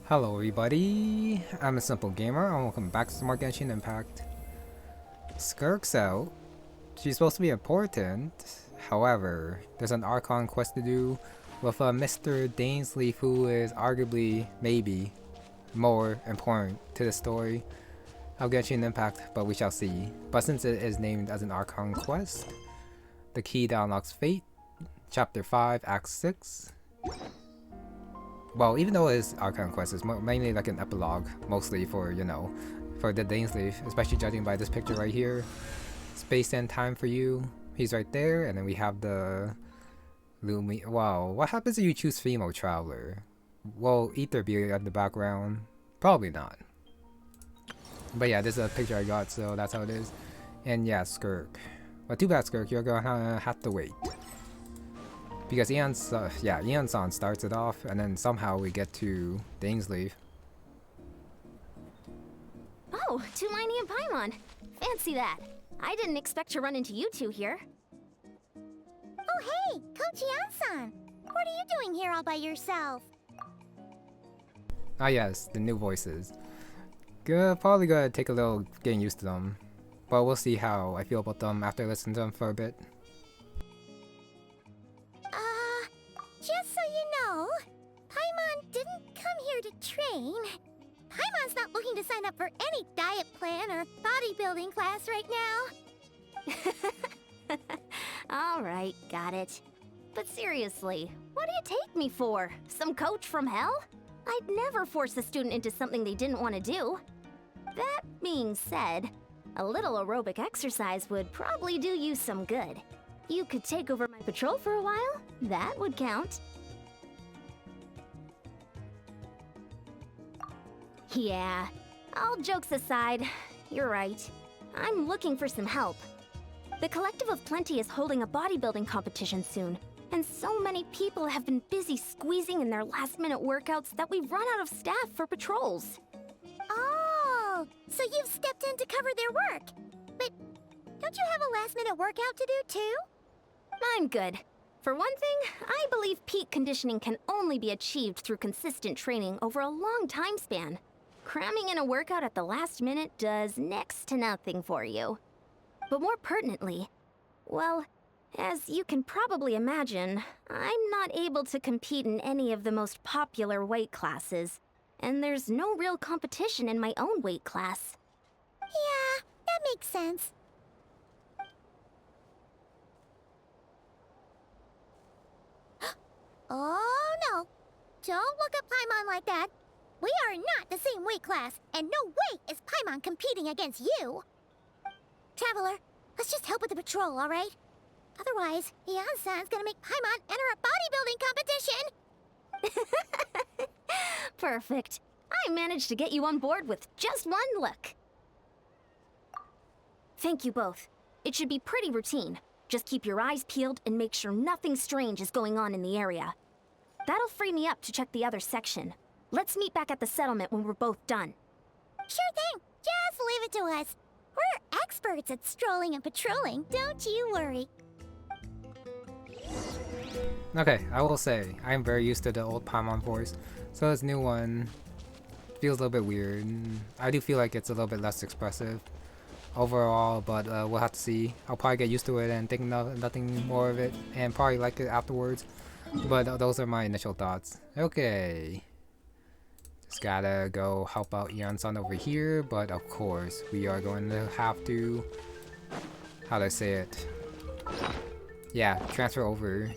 Hello everybody, I'm a Simple Gamer and welcome back to some more Genshin Impact. Skirk's out. She's supposed to be important. However, there's an Archon Quest to do with Mr. Dainsleif, who is arguably, maybe, more important to the story of Genshin Impact, but we shall see. But since it is named as an Archon Quest, the key that unlocks Fate, Chapter 5, Act 6. Well, even though it is Archon Quest, it's mainly like an epilogue, mostly for, you know, for the Dainsleif, especially judging by this picture right here. Space and time for you. He's right there, and then we have the Lumine. Wow, what happens if you choose female traveler? Will Ether be in the background? Probably not. But yeah, this is a picture I got, so that's how it is. And yeah, Skirk. But too bad, Skirk, you're gonna have to wait. Because Iansan starts it off, and then somehow we get to Dainsleif. Oh, Citlali and Paimon. Fancy that. I didn't expect to run into you two here. Oh hey, Coach Iansan! What are you doing here all by yourself? Ah yes, the new voices. Probably gonna take a little getting used to them. But we'll see how I feel about them after I listen to them for a bit. Just so you know, Paimon didn't come here to train. Paimon's not looking to sign up for any diet plan or bodybuilding class right now. Alright, got it. But seriously, what do you take me for? Some coach from hell? I'd never force a student into something they didn't want to do. That being said, a little aerobic exercise would probably do you some good. You could take over my patrol for a while. That would count. Yeah, all jokes aside, you're right. I'm looking for some help. The Collective of Plenty is holding a bodybuilding competition soon, and so many people have been busy squeezing in their last-minute workouts that we've run out of staff for patrols. Oh, so you've stepped in to cover their work. But don't you have a last-minute workout to do too? I'm good. For one thing, I believe peak conditioning can only be achieved through consistent training over a long time span. Cramming in a workout at the last minute does next to nothing for you. But more pertinently, well, as you can probably imagine, I'm not able to compete in any of the most popular weight classes, and there's no real competition in my own weight class. Yeah, that makes sense. Oh no! Don't look at Paimon like that. We are not the same weight class, and no way is Paimon competing against you. Traveler, let's just help with the patrol, all right? Otherwise, Iansan's gonna make Paimon enter a bodybuilding competition. Perfect. I managed to get you on board with just one look. Thank you both. It should be pretty routine. Just keep your eyes peeled and make sure nothing strange is going on in the area. That'll free me up to check the other section. Let's meet back at the settlement when we're both done. Sure thing. Just leave it to us. We're experts at strolling and patrolling, don't you worry. Okay, I will say, I am very used to the old Paimon voice, so this new one feels a little bit weird. I do feel like it's a little bit less expressive overall, but we'll have to see. I'll probably get used to it and think nothing more of it, and probably like it afterwards. But those are my initial thoughts. Okay. Just gotta go help out Iansan over here, but of course, we are going to have to... how do I say it? Yeah, transfer over.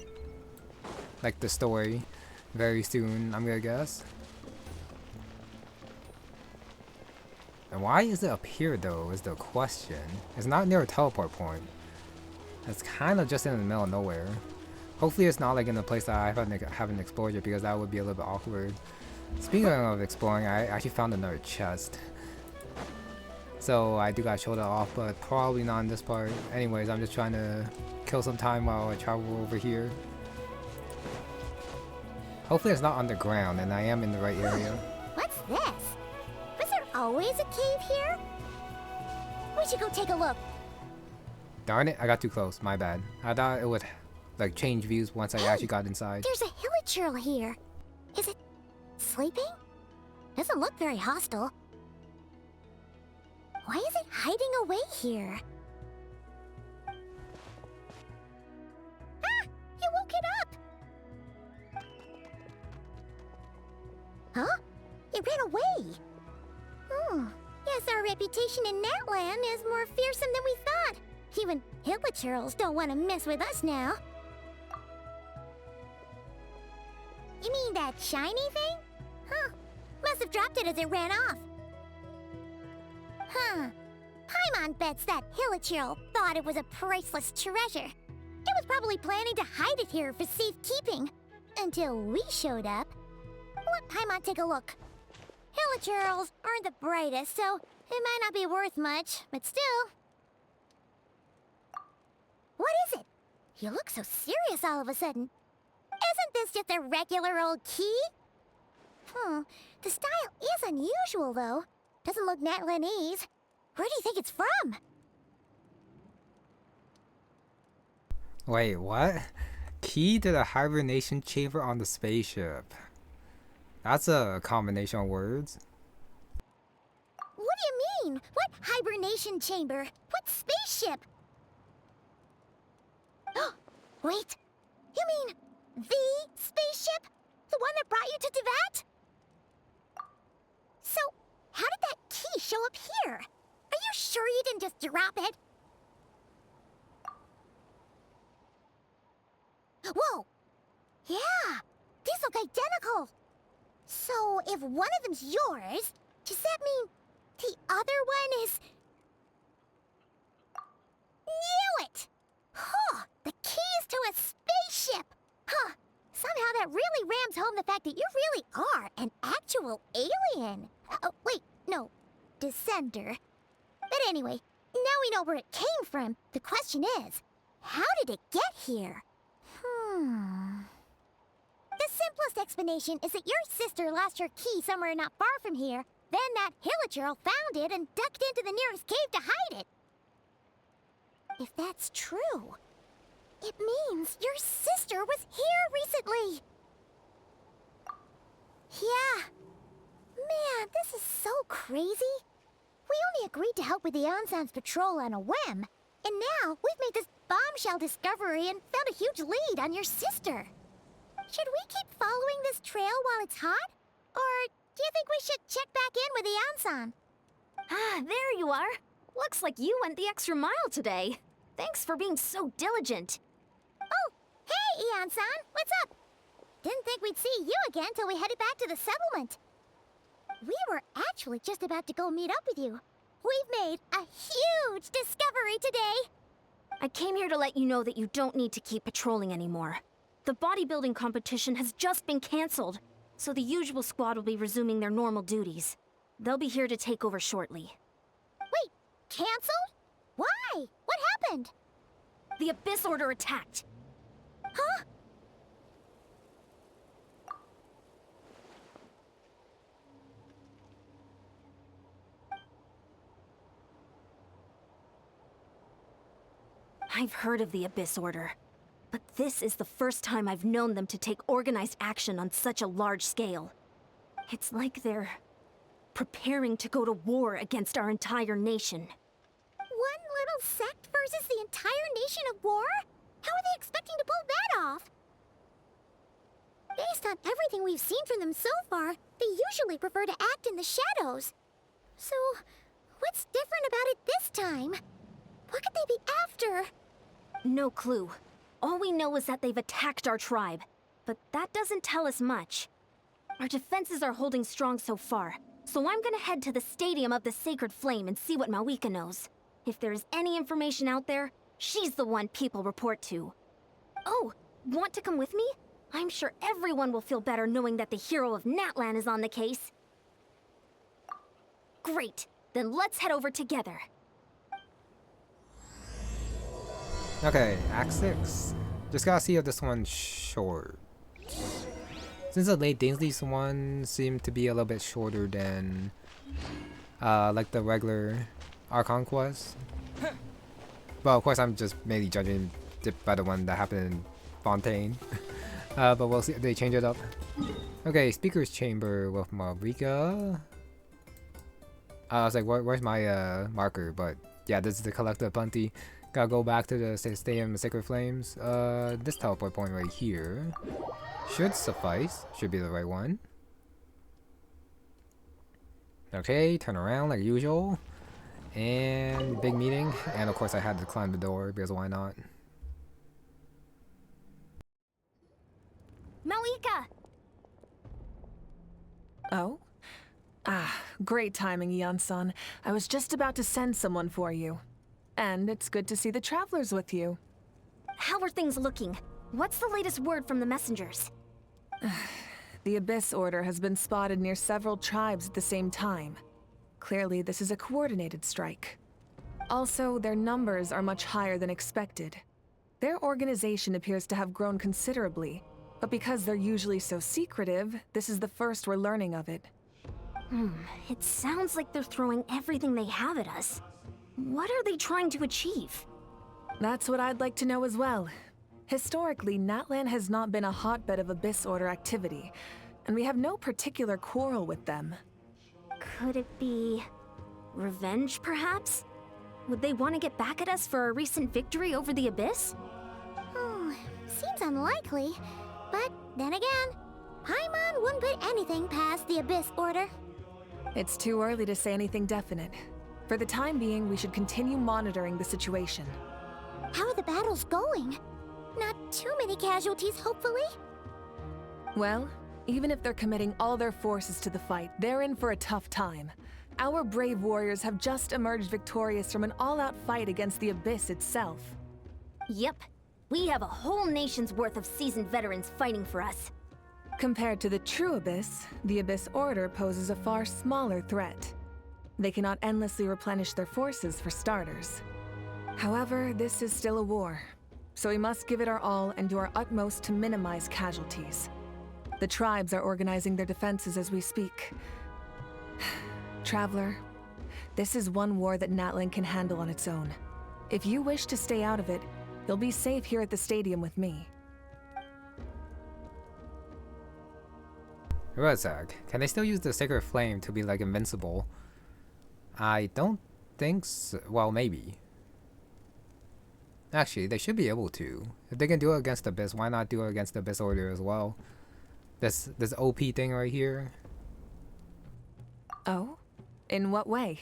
Like the story. Very soon, I'm gonna guess. And why is it up here though, is the question. It's not near a teleport point. It's kind of just in the middle of nowhere. Hopefully it's not like in a place that I haven't explored yet, because that would be a little bit awkward. Speaking of exploring, I actually found another chest. So I do gotta show that off, but probably not in this part. Anyways, I'm just trying to kill some time while I travel over here. Hopefully it's not underground and I am in the right area. What's this? Was there always a cave here? We should go take a look. Darn it, I got too close, my bad. I thought it would like change views once I actually got inside. There's a hillage girl here. Is it sleeping? Doesn't look very hostile. Why is it hiding away here? Ah! You woke it up! Huh? It ran away! Guess our reputation in Natlan is more fearsome than we thought. Even hilichurls don't want to mess with us now. You mean that shiny thing? Huh. Must have dropped it as it ran off. Huh. Paimon bets that hilichurl thought it was a priceless treasure. It was probably planning to hide it here for safekeeping. Until we showed up. Let Paimon take a look. Hilichurls aren't the brightest, so it might not be worth much, but still. What is it? You look so serious all of a sudden. Isn't this just a regular old key? The style is unusual, though. Doesn't look Natlanese. Where do you think it's from? Wait, what? Key to the hibernation chamber on the spaceship. That's a combination of words. What do you mean? What hibernation chamber? What spaceship? Wait. You mean the spaceship? The one that brought you to Teyvat? So, how did that key show up here? Are you sure you didn't just drop it? Whoa! Yeah! These look identical! So, if one of them's yours, does that mean the other one is... Knew it! Huh! The keys to a spaceship! Huh! Somehow that really rams home the fact that you really are an actual alien. Oh, wait, no. Descender. But anyway, now we know where it came from. The question is, how did it get here? The simplest explanation is that your sister lost her key somewhere not far from here. Then that hilichurl found it and ducked into the nearest cave to hide it. If that's true, it means your sister was here recently. Yeah. Man, this is so crazy. We only agreed to help with the Iansan's patrol on a whim. And now we've made this bombshell discovery and found a huge lead on your sister. Should we keep following this trail while it's hot? Or do you think we should check back in with Iansan? Ah, there you are. Looks like you went the extra mile today. Thanks for being so diligent. Oh, hey, Iansan, what's up? Didn't think we'd see you again till we headed back to the settlement. We were actually just about to go meet up with you. We've made a huge discovery today. I came here to let you know that you don't need to keep patrolling anymore. The bodybuilding competition has just been cancelled, so the usual squad will be resuming their normal duties. They'll be here to take over shortly. Wait, cancelled? Why? What happened? The Abyss Order attacked. Huh? I've heard of the Abyss Order, but this is the first time I've known them to take organized action on such a large scale. It's like they're preparing to go to war against our entire nation. One little sect versus the entire nation of war? How are they expecting to pull that off? Based on everything we've seen from them so far, they usually prefer to act in the shadows. So, what's different about it this time? What could they be after? No clue. All we know is that they've attacked our tribe, but that doesn't tell us much. Our defenses are holding strong so far, so I'm gonna head to the Stadium of the Sacred Flame and see what Mawika knows. If there's any information out there, she's the one people report to. Oh, want to come with me? I'm sure everyone will feel better knowing that the hero of Natlan is on the case. Great, then let's head over together. Okay, Act 6. Just gotta see if this one's short. Since the late Dainsleif one seemed to be a little bit shorter than like the regular Archon Quest. But of course I'm just mainly judging it by the one that happened in Fontaine. But we'll see if they change it up. Okay, speaker's chamber with Marika. I was like, where's my marker? But yeah, this is the collective plenty. Gotta go back to the Stadium of Sacred Flames. This teleport point right here should suffice. Should be the right one. Okay, turn around like usual. And big meeting. And of course I had to climb the door because why not? Malika! Oh? Ah, great timing, Iansan. I was just about to send someone for you. And it's good to see the travelers with you. How are things looking? What's the latest word from the messengers? The Abyss Order has been spotted near several tribes at the same time. Clearly, this is a coordinated strike. Also, their numbers are much higher than expected. Their organization appears to have grown considerably, but because they're usually so secretive, this is the first we're learning of it. It sounds like they're throwing everything they have at us. What are they trying to achieve? That's what I'd like to know as well. Historically, Natlan has not been a hotbed of Abyss Order activity, and we have no particular quarrel with them. Could it be revenge, perhaps? Would they want to get back at us for a recent victory over the Abyss? Seems unlikely. But then again, Paimon wouldn't put anything past the Abyss Order. It's too early to say anything definite. For the time being, we should continue monitoring the situation. How are the battles going? Not too many casualties, hopefully? Well, even if they're committing all their forces to the fight, they're in for a tough time. Our brave warriors have just emerged victorious from an all-out fight against the Abyss itself. Yep. We have a whole nation's worth of seasoned veterans fighting for us. Compared to the true Abyss, the Abyss Order poses a far smaller threat. They cannot endlessly replenish their forces, for starters. However, this is still a war, so we must give it our all and do our utmost to minimize casualties. The tribes are organizing their defenses as we speak. Traveler, this is one war that Natlan can handle on its own. If you wish to stay out of it, you'll be safe here at the stadium with me. Wait a sec. Can they still use the Sacred Flame to be like invincible? I don't think so. Well, maybe. Actually, they should be able to. If they can do it against the Abyss, why not do it against the Abyss Order as well? This OP thing right here. Oh? In what way?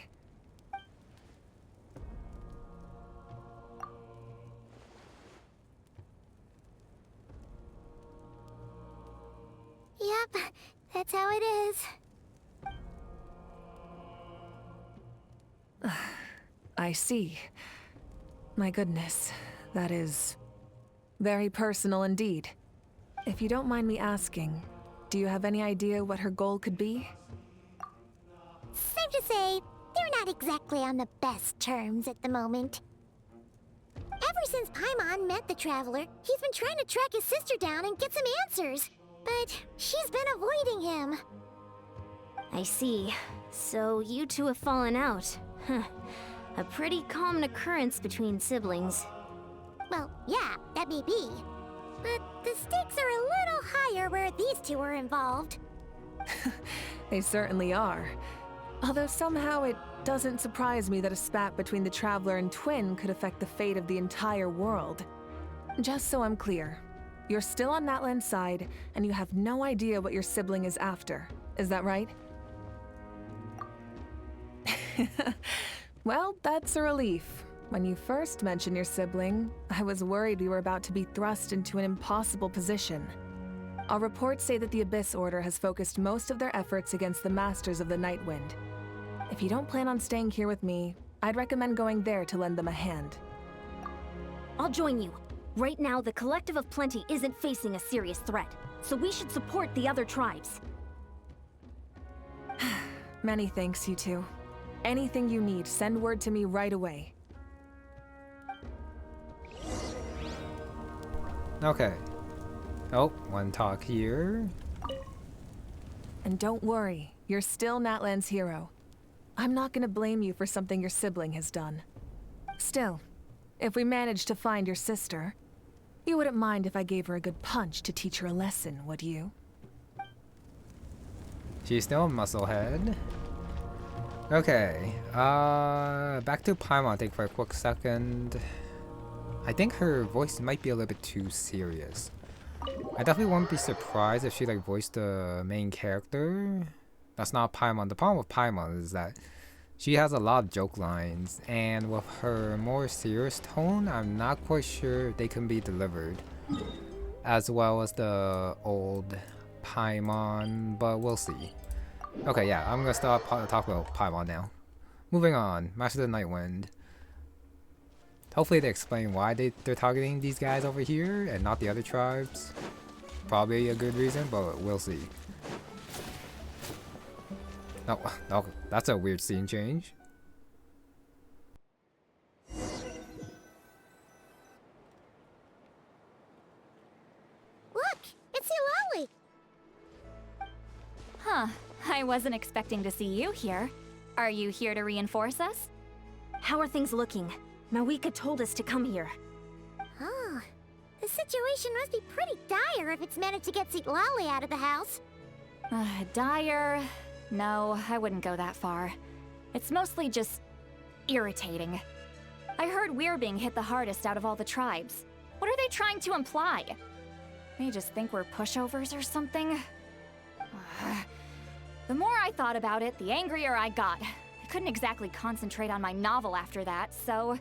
Yep, that's how it is. I see. My goodness, that is very personal indeed. If you don't mind me asking, do you have any idea what her goal could be? Safe to say, they're not exactly on the best terms at the moment. Ever since Paimon met the Traveler, he's been trying to track his sister down and get some answers. But she's been avoiding him. I see. So you two have fallen out. Huh. A pretty common occurrence between siblings. Well, yeah, that may be. But the stakes are a little higher where these two are involved. They certainly are. Although somehow it doesn't surprise me that a spat between the Traveler and Twin could affect the fate of the entire world. Just so I'm clear, you're still on Natlan's side, and you have no idea what your sibling is after. Is that right? Well, that's a relief. When you first mentioned your sibling, I was worried we were about to be thrust into an impossible position. Our reports say that the Abyss Order has focused most of their efforts against the Masters of the Nightwind. If you don't plan on staying here with me, I'd recommend going there to lend them a hand. I'll join you. Right now, the Collective of Plenty isn't facing a serious threat, so we should support the other tribes. Many thanks, you two. Anything you need, send word to me right away. Okay. Oh, one talk here. And don't worry, you're still Natlan's hero. I'm not gonna blame you for something your sibling has done. Still, if we manage to find your sister, You wouldn't mind if I gave her a good punch to teach her a lesson, would you? She's still a musclehead. Okay, back to Paimon, I think, for a quick second. I think her voice might be a little bit too serious. I definitely wouldn't be surprised if she like voiced the main character. That's not Paimon. The problem with Paimon is that she has a lot of joke lines, and with her more serious tone, I'm not quite sure if they can be delivered as well as the old Paimon, but we'll see. Okay, yeah, I'm gonna start talking about Paimon now. Moving on, Master of the Nightwind. Hopefully they explain why they're targeting these guys over here and not the other tribes. Probably a good reason, but we'll see. Oh, that's a weird scene change. Look, it's Citlali. Huh, I wasn't expecting to see you here. Are you here to reinforce us? How are things looking? Mawika told us to come here. Oh, the situation must be pretty dire if it's managed to get Citlali out of the house. Dire? No, I wouldn't go that far. It's mostly just irritating. I heard we're being hit the hardest out of all the tribes. What are they trying to imply? They just think we're pushovers or something? The more I thought about it, the angrier I got. I couldn't exactly concentrate on my novel after that, so...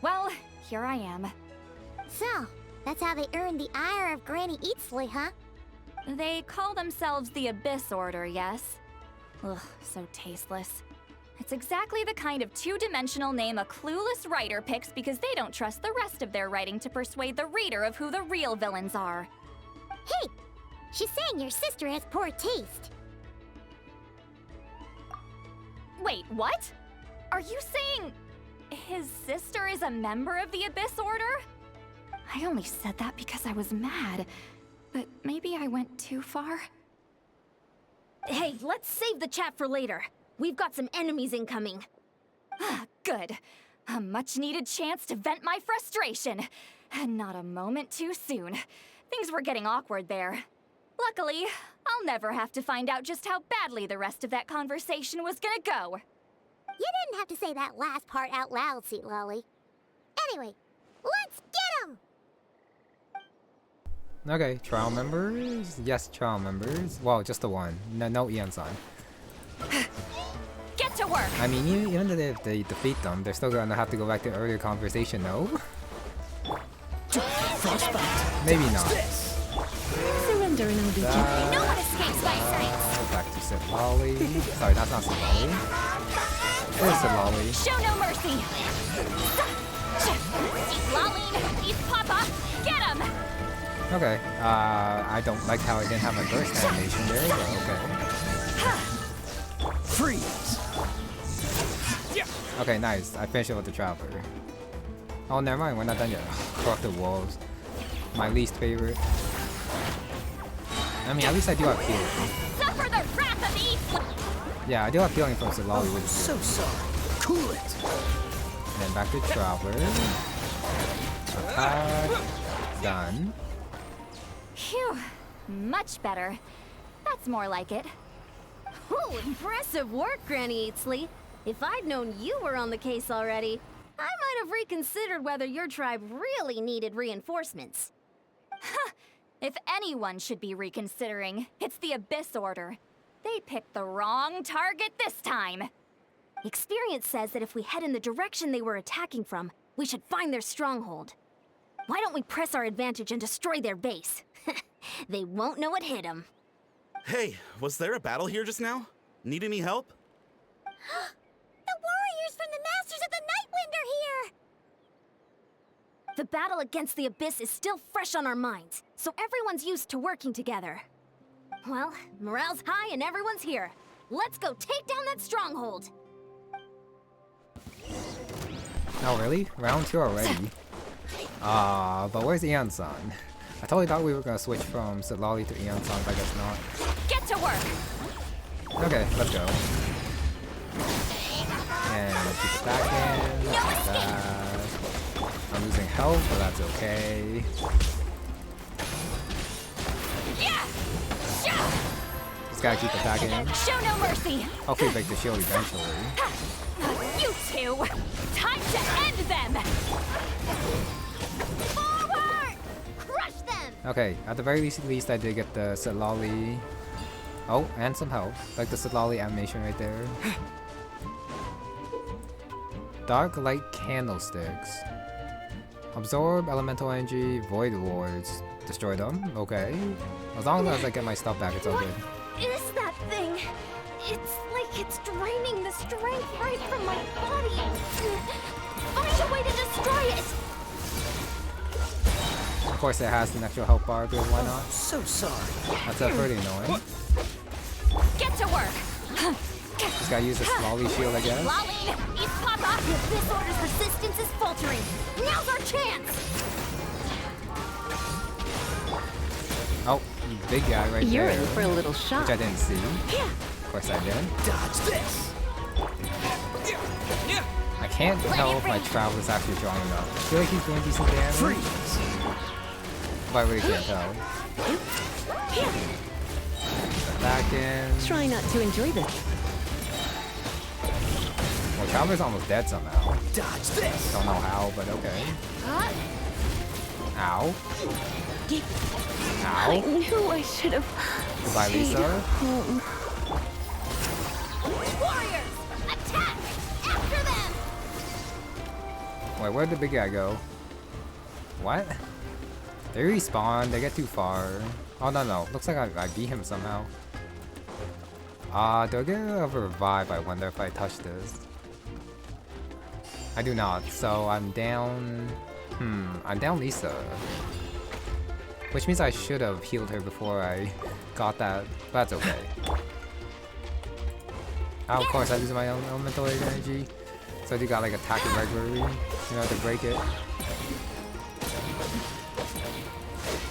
well, here I am. So, that's how they earned the ire of Granny Eatsley, huh? They call themselves the Abyss Order, yes? Ugh, so tasteless. It's exactly the kind of two-dimensional name a clueless writer picks because they don't trust the rest of their writing to persuade the reader of who the real villains are. Hey! She's saying your sister has poor taste. Wait, what? Are you saying his sister is a member of the Abyss Order? I only said that because I was mad, but maybe I went too far. Hey, let's save the chat for later. We've got some enemies incoming. Good. A much-needed chance to vent my frustration. And not a moment too soon. Things were getting awkward there. Luckily, I'll never have to find out just how badly the rest of that conversation was gonna go. You didn't have to say that last part out loud, Citlali. Anyway, let's get 'em! Okay, trial members? Yes, trial members. Well, just the one. No Iansan. Get to work! I mean, even if they defeat them, they're still gonna have to go back to earlier conversation, no? Maybe not. Surrender and I'll be No one escapes my sight! Back to Citlali. Sorry, that's not Citlali. It is Citlali. Show no mercy! Citlali, he's Papa! Get him! Okay, I don't like how I didn't have my burst animation there, but okay. Freeze! Okay, nice. I finished it with the Traveler. Oh, never mind, we're not done yet. Corrupted Wolves. My least favorite. I mean, at least I do have healing. Suffer the wrath of the Yeah, I do have healing from Citlali, which is So good. sorry. Cool it. And then back to Traveler. Attack. Done. Phew, much better. That's more like it. Ooh, impressive work, Granny Eatsley. If I'd known you were on the case already, I might have reconsidered whether your tribe really needed reinforcements. If anyone should be reconsidering, it's the Abyss Order. They picked the wrong target this time. Experience says that if we head in the direction they were attacking from, we should find their stronghold. Why don't we press our advantage and destroy their base? They won't know what hit them. Hey, was there a battle here just now? Need any help? The warriors from the Masters of the Nightwind are here! The battle against the Abyss is still fresh on our minds, so everyone's used to working together. Well, morale's high and everyone's here. Let's go take down that stronghold! Oh, really? Round 2 already? But where's Iansan? I totally thought we were gonna switch from Citlali to Iansan, but I guess not. Get to work! Okay, let's go. And keep attacking. Like that. I'm losing health, but that's okay. Just gotta keep attacking him. Show no mercy. Hopefully break the shield eventually. You two, time to end them. Forward! Crush them! Okay, at the very least I did get the Citlali. Oh, and some health. Like the Citlali animation right there. Dark light candlesticks. Absorb elemental energy, void wards. Destroy them, okay. As long as I get my stuff back, it's all good. Is that thing? It's like it's draining the strength right from my body. Find a way to destroy it! Of course it has an extra health bar, but why not? So sorry. That's pretty annoying. Get to work. Just gotta use the Citlali shield, I guess. Lumine, eat Papa! This order's resistance is faltering. Now's our chance! Oh, big guy right You're there. in for a little shock. Which I didn't see. Of course I didn't. Dodge this. I can't tell if my travel is actually drawing up. I feel like he's doing decent damage. Freeze. But I really can't tell. Back in. Try not to enjoy this. Well, Traveler's almost dead somehow. Dodge this. Don't know how, but okay. Ow. I Ow. knew I should have. Goodbye, Lisa. Home. Warriors! Attack! After them! Wait, where'd the big guy go? What? They respawn, they get too far. Oh, no. Looks like I beat him somehow. Do I get a revive? I wonder if I touch this. I do not, so I'm down... I'm down Lisa. Which means I should have healed her before I got that, but that's okay. Oh, of course I lose my own elemental energy. So I do got like attack it regularly, you know, to break it.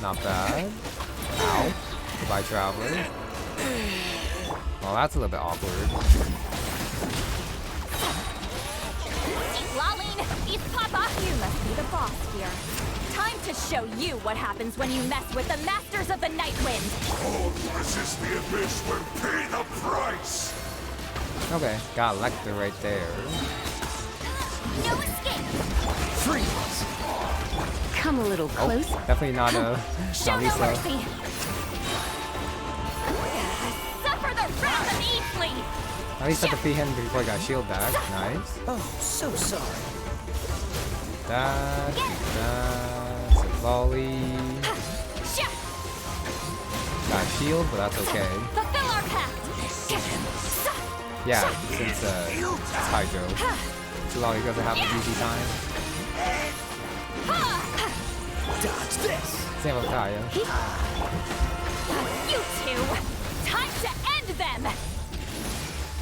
Not bad. Ow. Goodbye, Traveler. Well, that's a little bit awkward. Citlali, eat Papa. You must be the boss here. Time to show you what happens when you mess with the Masters of the Night Wind. All who resist the abyss will pay the price! Okay, got Lecter right there. No escape! Freeze. Come a little Oh, close. definitely not Show not no Lisa. mercy. Suffer the wrath of Eastly. At least I defeat him before I got shield back. Nice. Oh, so sorry. That, Citlali. Got shield, but that's okay. Fulfill our pact. Yeah, since it's Hydro. Citlali doesn't have an easy time. Dodge this. Same with Kaya. You two, time to end them.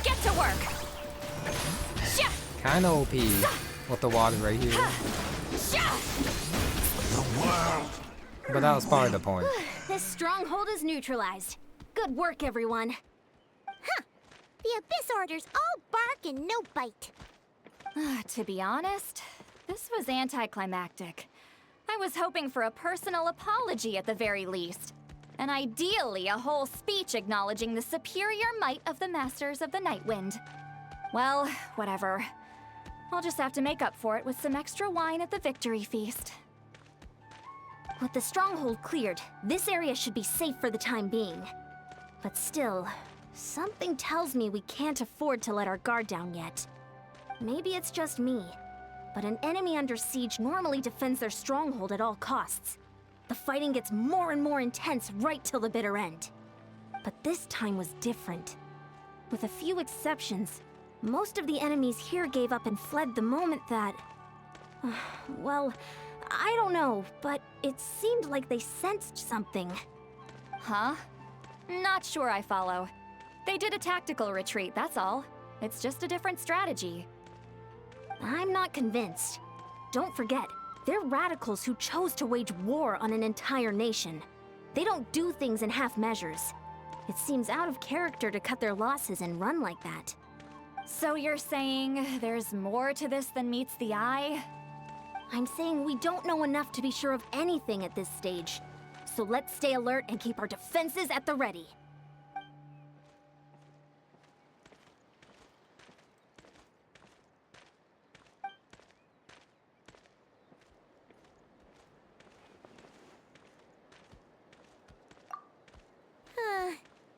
Get to work. Kinda OP with the water right here. But that was part of the point. This stronghold is neutralized. Good work, everyone. The Abyss Order's all bark and no bite. To be honest, this was anticlimactic. I was hoping for a personal apology at the very least. And ideally, a whole speech acknowledging the superior might of the Masters of the Nightwind. Well, whatever. I'll just have to make up for it with some extra wine at the victory feast. With the stronghold cleared, this area should be safe for the time being. But still, something tells me we can't afford to let our guard down yet. Maybe it's just me, but an enemy under siege normally defends their stronghold at all costs. The fighting gets more and more intense right till the bitter end. But this time was different. With a few exceptions, most of the enemies here gave up and fled the moment that... well, I don't know, but it seemed like they sensed something. Huh? Not sure I follow. They did a tactical retreat, that's all. It's just a different strategy. I'm not convinced. Don't forget, they're radicals who chose to wage war on an entire nation. They don't do things in half measures. It seems out of character to cut their losses and run like that. So you're saying there's more to this than meets the eye? I'm saying we don't know enough to be sure of anything at this stage. So let's stay alert and keep our defenses at the ready.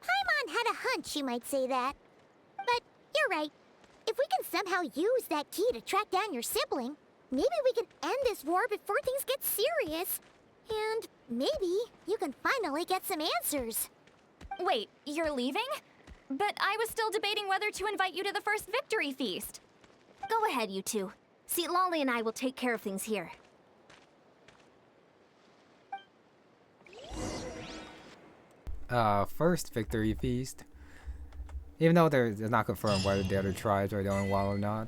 Paimon had a hunch you might say that. But you're right. If we can somehow use that key to track down your sibling, maybe we can end this war before things get serious. And maybe you can finally get some answers. Wait, you're leaving? But I was still debating whether to invite you to the first victory feast. Go ahead, you two. Citlali and I will take care of things here. First victory feast. Even though it's not confirmed whether the other tribes are doing well or not.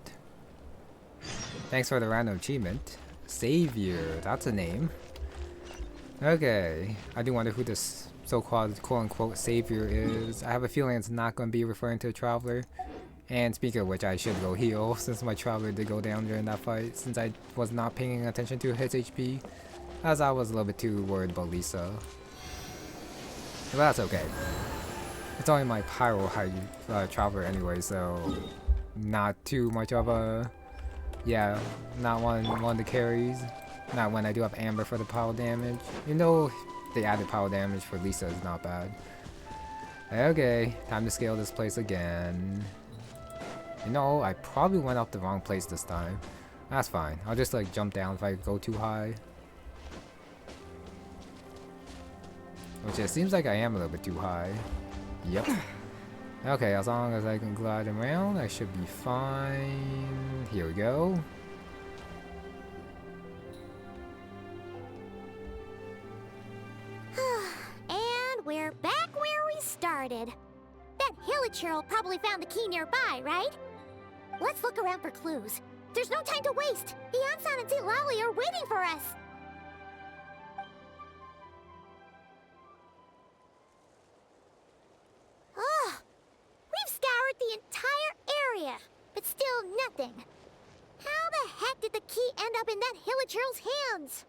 Thanks for the random achievement. Savior, that's a name. Okay, I do wonder who this so-called quote-unquote savior is. I have a feeling it's not going to be referring to a traveler. And speaking of which, I should go heal since my traveler did go down during that fight, since I was not paying attention to his HP, as I was a little bit too worried about Lisa. But that's okay. It's only my pyro high traveler anyway, so not too much of a, yeah, not one of the carries. Not when I do have Amber for the power damage. Even though the added power damage for Lisa is not bad. Okay, time to scale this place again. You know, I probably went up the wrong place this time. That's fine. I'll just like jump down if I go too high. Which it seems like I am a little bit too high. Yep. Okay, as long as I can glide around, I should be fine. Here we go. And we're back where we started. That Hilichurl probably found the key nearby, right? Let's look around for clues. There's no time to waste. Iansan and Citlali are waiting for us. Ugh. We've scoured the entire area, but still nothing. How the heck did the key end up in that Hilichurl's hands?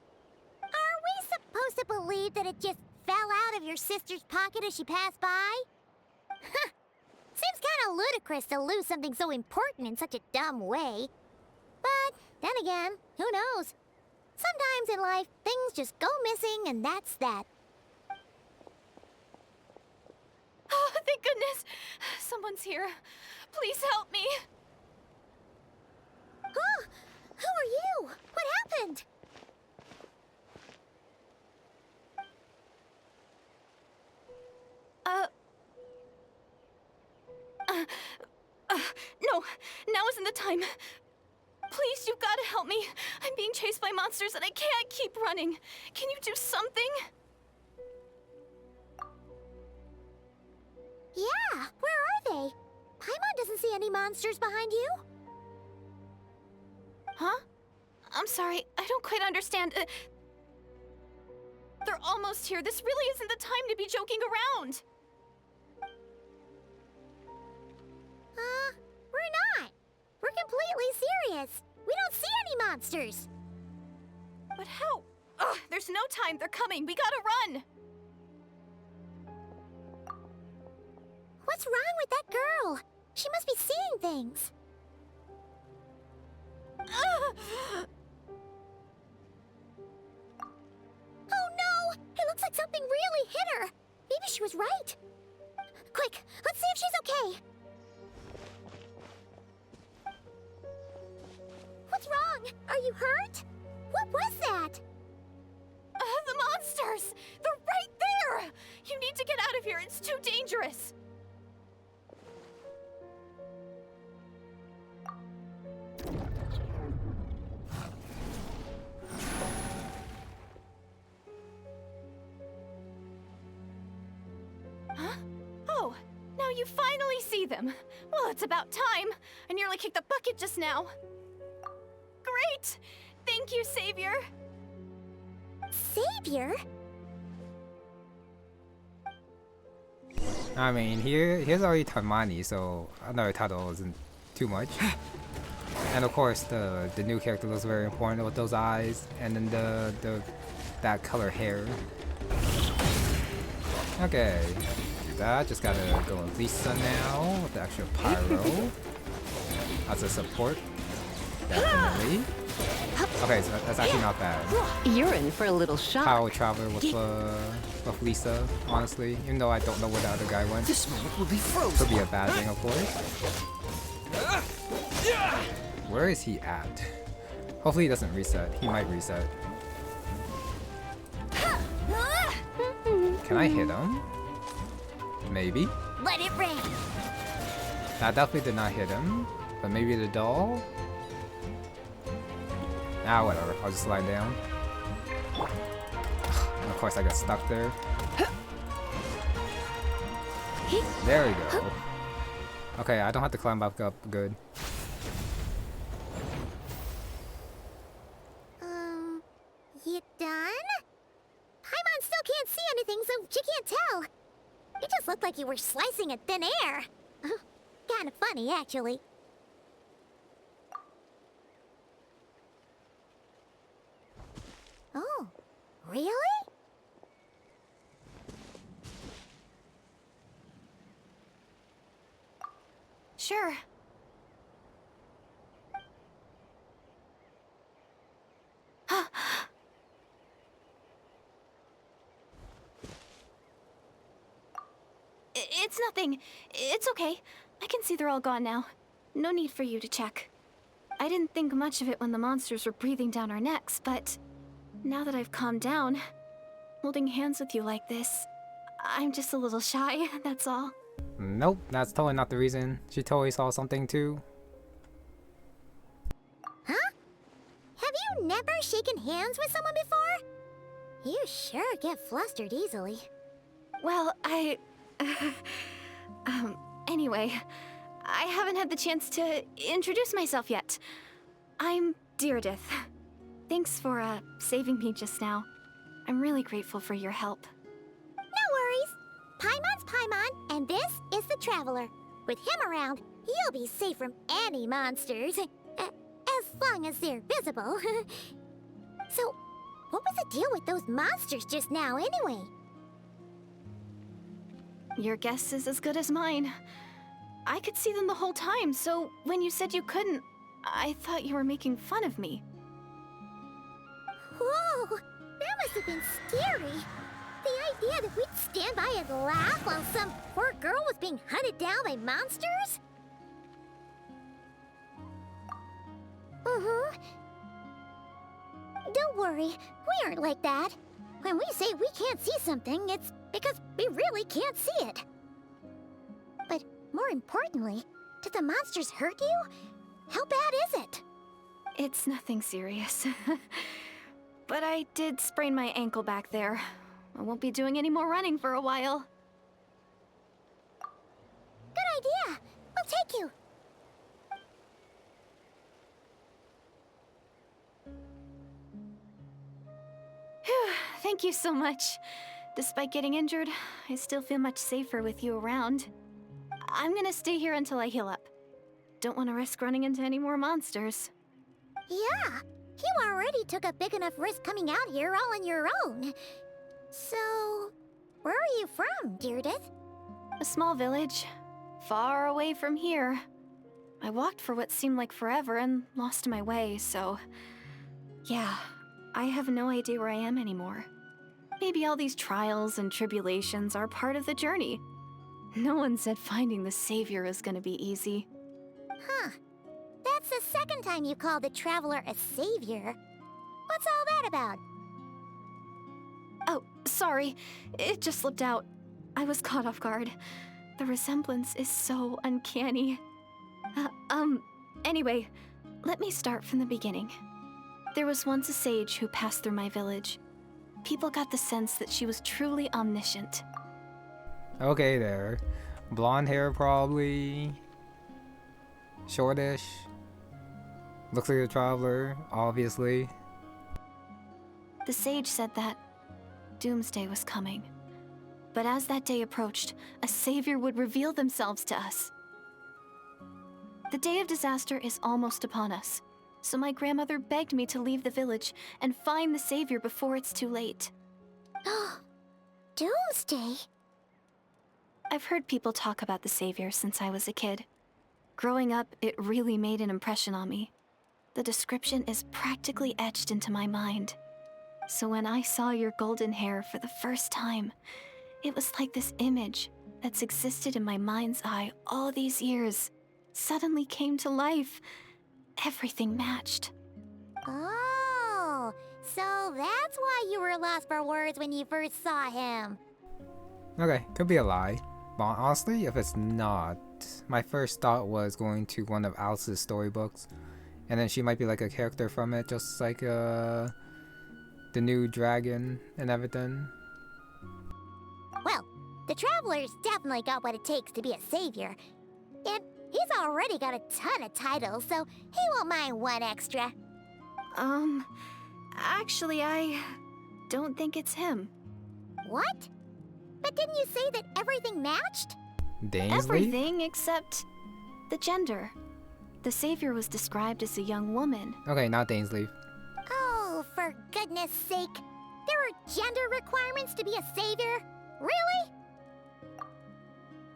Are we supposed to believe that it just fell out of your sister's pocket as she passed by? Huh. Seems kinda ludicrous to lose something so important in such a dumb way. But then again, who knows? Sometimes in life, things just go missing and that's that. Oh, thank goodness! Someone's here. Please help me! Huh? Who are you? What happened? No, now isn't the time. Please, you've got to help me. I'm being chased by monsters and I can't keep running. Can you do something? Yeah, where are they? Paimon doesn't see any monsters behind you. Huh? I'm sorry, I don't quite understand. They're almost here. This really isn't the time to be joking around. We're not. We're completely serious. We don't see any monsters. But how? Ugh, there's no time. They're coming. We gotta run. What's wrong with that girl? She must be seeing things. Oh no! It looks like something really hit her. Maybe she was right. Quick, let's see if she's okay. What's wrong? Are you hurt? What was that? The monsters! They're right there! You need to get out of here. It's too dangerous. Huh? Oh, now you finally see them. Well, it's about time. I nearly kicked the bucket just now. Great! Thank you, Savior! Savior? I mean, here's already Tamani, so another title isn't too much. And of course, the new character looks very important with those eyes, and then that color hair. Okay, do that. Just gotta go with Lisa now with the extra pyro as a support. Definitely. Okay, so that's actually not bad. You're in for a little shock. Power Traveler with Lisa, honestly. Even though I don't know where the other guy went. This moment will be frozen. Could be a bad thing, of course. Where is he at? Hopefully he doesn't reset. He might reset. Can I hit him? Maybe. Let it rain. That definitely did not hit him. But maybe the doll? Ah, whatever. I'll just slide down. Of course I got stuck there. There we go. Okay, I don't have to climb back up. Good. You done? Paimon still can't see anything, so she can't tell. It just looked like you were slicing at thin air. Kinda funny, actually. Oh, really? Sure. It's nothing. It's okay. I can see they're all gone now. No need for you to check. I didn't think much of it when the monsters were breathing down our necks, but now that I've calmed down, holding hands with you like this, I'm just a little shy, that's all. Nope, that's totally not the reason. She totally saw something too. Huh? Have you never shaken hands with someone before? You sure get flustered easily. Well, anyway, I haven't had the chance to introduce myself yet. I'm Direidyth. Thanks for, saving me just now. I'm really grateful for your help. No worries. Paimon's Paimon, and this is the Traveler. With him around, you'll be safe from any monsters. As long as they're visible. So, what was the deal with those monsters just now, anyway? Your guess is as good as mine. I could see them the whole time, so when you said you couldn't, I thought you were making fun of me. Whoa! That must have been scary. The idea that we'd stand by and laugh while some poor girl was being hunted down by monsters? Don't worry, we aren't like that. When we say we can't see something, it's because we really can't see it. But more importantly, did the monsters hurt you? How bad is it? It's nothing serious. But I did sprain my ankle back there. I won't be doing any more running for a while. Good idea. We'll take you. Phew, thank you so much. Despite getting injured, I still feel much safer with you around. I'm gonna stay here until I heal up. Don't want to risk running into any more monsters. Yeah, you already took a big enough risk coming out here all on your own. So, where are you from, Direidyth? A small village, far away from here. I walked for what seemed like forever and lost my way, so... yeah, I have no idea where I am anymore. Maybe all these trials and tribulations are part of the journey. No one said finding the Savior is gonna be easy. Huh. That's the second time you called the Traveler a savior. What's all that about? Oh, sorry. It just slipped out. I was caught off guard. The resemblance is so uncanny. Anyway, let me start from the beginning. There was once a sage who passed through my village. People got the sense that she was truly omniscient. Okay there. Blonde hair probably. Shortish. Looks like a traveler, obviously. The sage said that doomsday was coming. But as that day approached, a savior would reveal themselves to us. The day of disaster is almost upon us, so my grandmother begged me to leave the village and find the savior before it's too late. Doomsday? I've heard people talk about the savior since I was a kid. Growing up, it really made an impression on me. The description is practically etched into my mind. So when I saw your golden hair for the first time, it was like this image that's existed in my mind's eye all these years suddenly came to life. Everything matched. Oh, so that's why you were lost for words when you first saw him. Okay, could be a lie. But honestly, if it's not, my first thought was going to one of Alice's storybooks. And then she might be like a character from it, just like the new dragon and everything. Well, the Traveler's definitely got what it takes to be a savior. And he's already got a ton of titles, so he won't mind one extra. Actually, I don't think it's him. What? But didn't you say that everything matched? Dainsleif? Everything except the gender. The savior was described as a young woman. Okay, not Dainsleif. Oh, for goodness sake. There are gender requirements to be a savior? Really?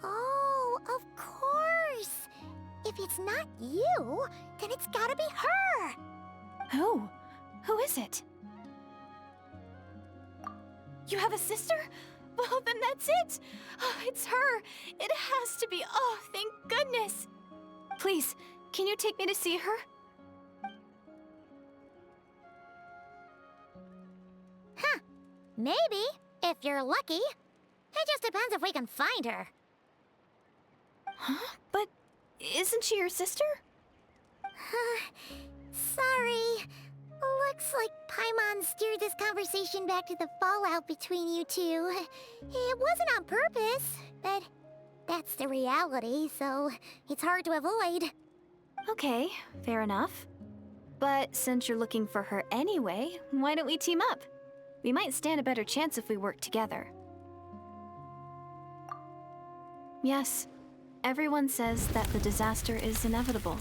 Oh, of course. If it's not you, then it's gotta be her. Who? Who is it? You have a sister? Well, then that's it. Oh, it's her. It has to be. Oh, thank goodness. Please, can you take me to see her? Huh. Maybe, if you're lucky. It just depends if we can find her. Huh? But isn't she your sister? Sorry. Looks like Paimon steered this conversation back to the fallout between you two. It wasn't on purpose, but that's the reality, so it's hard to avoid. Okay, fair enough. But since you're looking for her anyway, why don't we team up? We might stand a better chance if we work together. Yes, everyone says that the disaster is inevitable.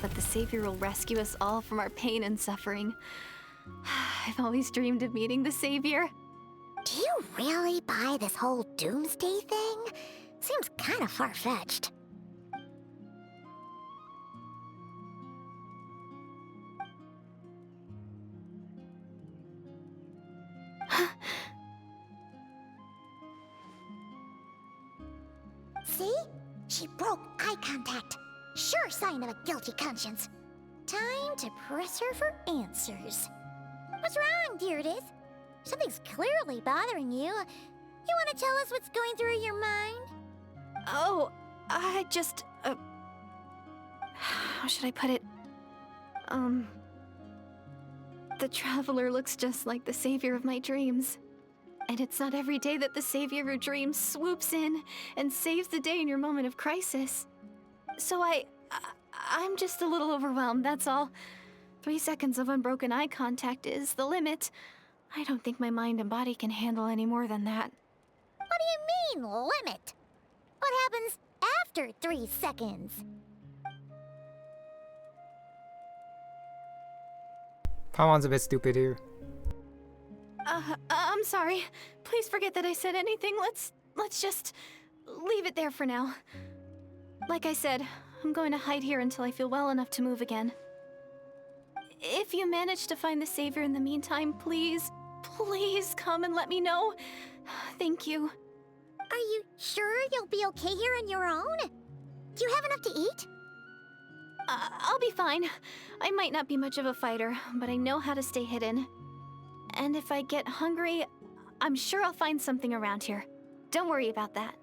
But the savior will rescue us all from our pain and suffering. I've always dreamed of meeting the savior. Do you really buy this whole doomsday thing? Seems kind of far-fetched. See? She broke eye contact. Sure sign of a guilty conscience. Time to press her for answers. What's wrong, Direidyth? Something's clearly bothering you. You want to tell us what's going through your mind? Oh, I just, how should I put it? The Traveler looks just like the savior of my dreams. And it's not every day that the savior of your dreams swoops in and saves the day in your moment of crisis. So I'm just a little overwhelmed, that's all. 3 seconds of unbroken eye contact is the limit. I don't think my mind and body can handle any more than that. What do you mean, limit? What happens after 3 seconds? Paimon's a bit stupid here. I'm sorry. Please forget that I said anything. Let's just leave it there for now. Like I said, I'm going to hide here until I feel well enough to move again. If you manage to find the savior in the meantime, please come and let me know. Thank you. Are you sure you'll be okay here on your own? Do you have enough to eat? I'll be fine. I might not be much of a fighter, but I know how to stay hidden. And if I get hungry, I'm sure I'll find something around here. Don't worry about that.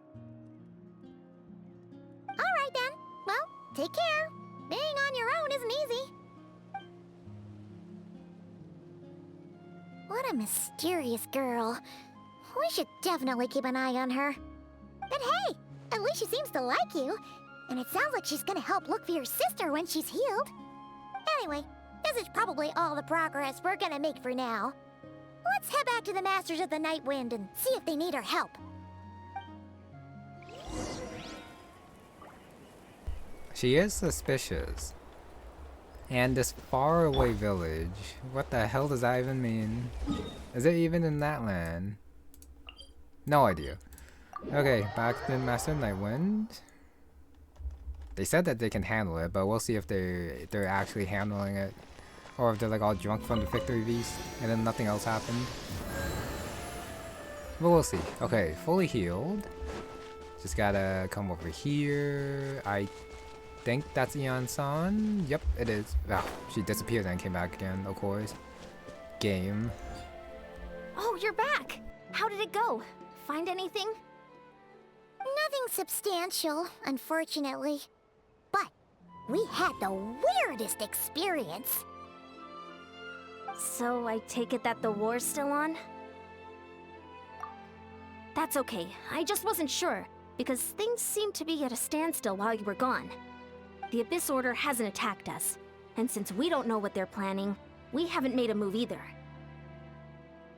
Alright then. Well, take care. Being on your own isn't easy. What a mysterious girl. We should definitely keep an eye on her. But hey, at least she seems to like you. And it sounds like she's gonna help look for your sister when she's healed. Anyway, this is probably all the progress we're gonna make for now. Let's head back to the Masters of the Night Wind and see if they need our help. She is suspicious. And this faraway village. What the hell does that even mean? Is it even in that land? No idea. Okay, back to Master Nightwind. They said that they can handle it, but we'll see if they're actually handling it. Or if they're like all drunk from the victory feast and then nothing else happened. But we'll see. Okay, fully healed. Just gotta come over here. I think that's Iansan. Yep, it is. Ah, she disappeared and came back again, of course. Game. Oh, you're back! How did it go? Find anything? Nothing substantial, unfortunately. But we had the weirdest experience. So I take it that the war's still on? That's okay. I just wasn't sure, because things seemed to be at a standstill while you were gone. The Abyss Order hasn't attacked us, and since we don't know what they're planning, we haven't made a move either.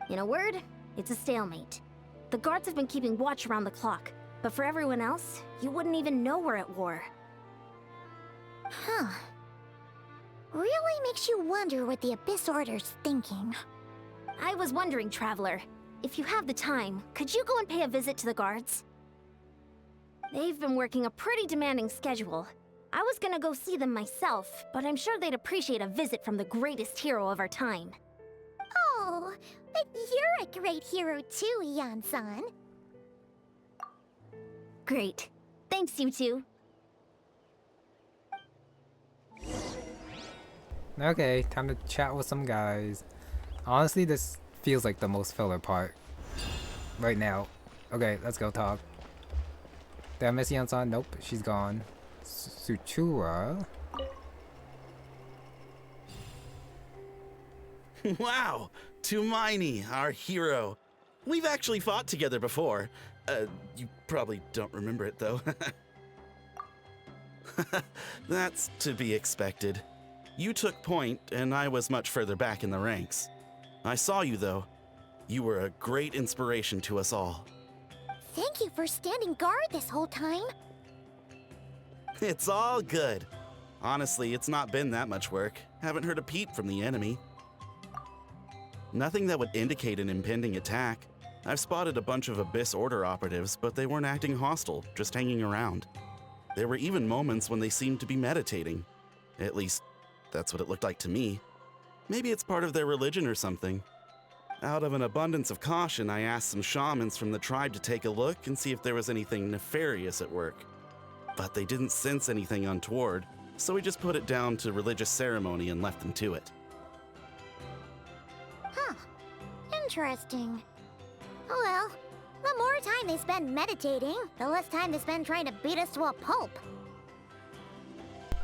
In a word, it's a stalemate. The guards have been keeping watch around the clock, but for everyone else, you wouldn't even know we're at war. Huh. Really makes you wonder what the Abyss Order's thinking. I was wondering, Traveler, if you have the time, could you go and pay a visit to the guards? They've been working a pretty demanding schedule. I was gonna go see them myself, but I'm sure they'd appreciate a visit from the greatest hero of our time. Oh, but you're a great hero too, Iansan. Great. Thanks, you two. Okay, time to chat with some guys. Honestly, this feels like the most filler part right now. Okay, let's go talk. Did I miss Iansan? Nope, she's gone. Suchura. Wow, Tumaini, our hero. We've actually fought together before. You probably don't remember it though. That's to be expected. You took point, and I was much further back in the ranks. I saw you though. You were a great inspiration to us all. Thank you for standing guard this whole time. It's all good. Honestly, it's not been that much work. Haven't heard a peep from the enemy. Nothing that would indicate an impending attack. I've spotted a bunch of Abyss Order operatives, but they weren't acting hostile, just hanging around. There were even moments when they seemed to be meditating. At least, that's what it looked like to me. Maybe it's part of their religion or something. Out of an abundance of caution, I asked some shamans from the tribe to take a look and see if there was anything nefarious at work. But they didn't sense anything untoward, so we just put it down to religious ceremony and left them to it. Huh. Interesting. Oh well, the more time they spend meditating, the less time they spend trying to beat us to a pulp.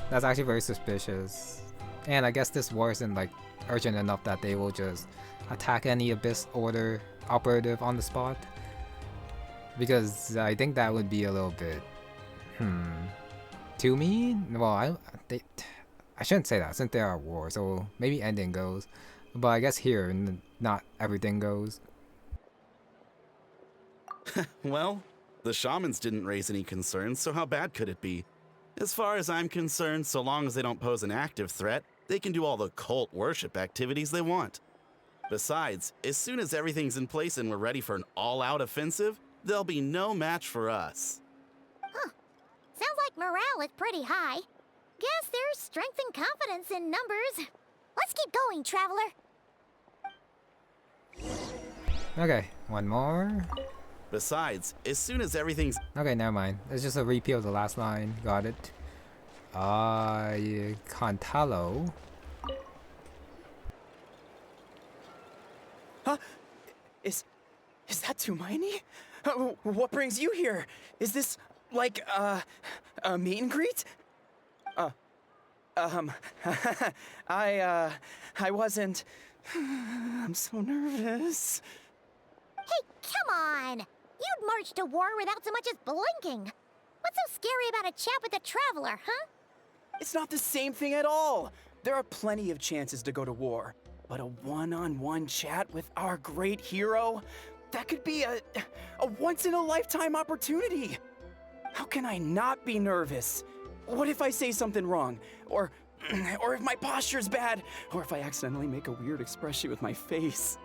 That's actually very suspicious. And I guess this war isn't like urgent enough that they will just attack any Abyss Order operative on the spot. Because I think that would be a little bit, too mean? Well, I shouldn't say that since they are at war, so maybe ending goes. But I guess here, not everything goes. Well, the shamans didn't raise any concerns, so how bad could it be? As far as I'm concerned, so long as they don't pose an active threat, they can do all the cult worship activities they want. Besides, as soon as everything's in place and we're ready for an all-out offensive, there'll be no match for us. Huh. Sounds like morale is pretty high. Guess there's strength and confidence in numbers. Let's keep going, Traveler. Okay, one more. Besides, as soon as everything's... Okay, never mind. It's just a repeat of the last line. Got it. Cantalo. Huh? Is that Tumaini? What brings you here? Is this, like, a meet and greet? I wasn't... I'm so nervous. Hey, come on! You'd march to war without so much as blinking. What's so scary about a chat with a Traveler, huh? It's not the same thing at all. There are plenty of chances to go to war. But a one-on-one chat with our great hero? That could be a once-in-a-lifetime opportunity. How can I not be nervous? what if I say something wrong? Or if my posture's bad? Or if I accidentally make a weird expression with my face?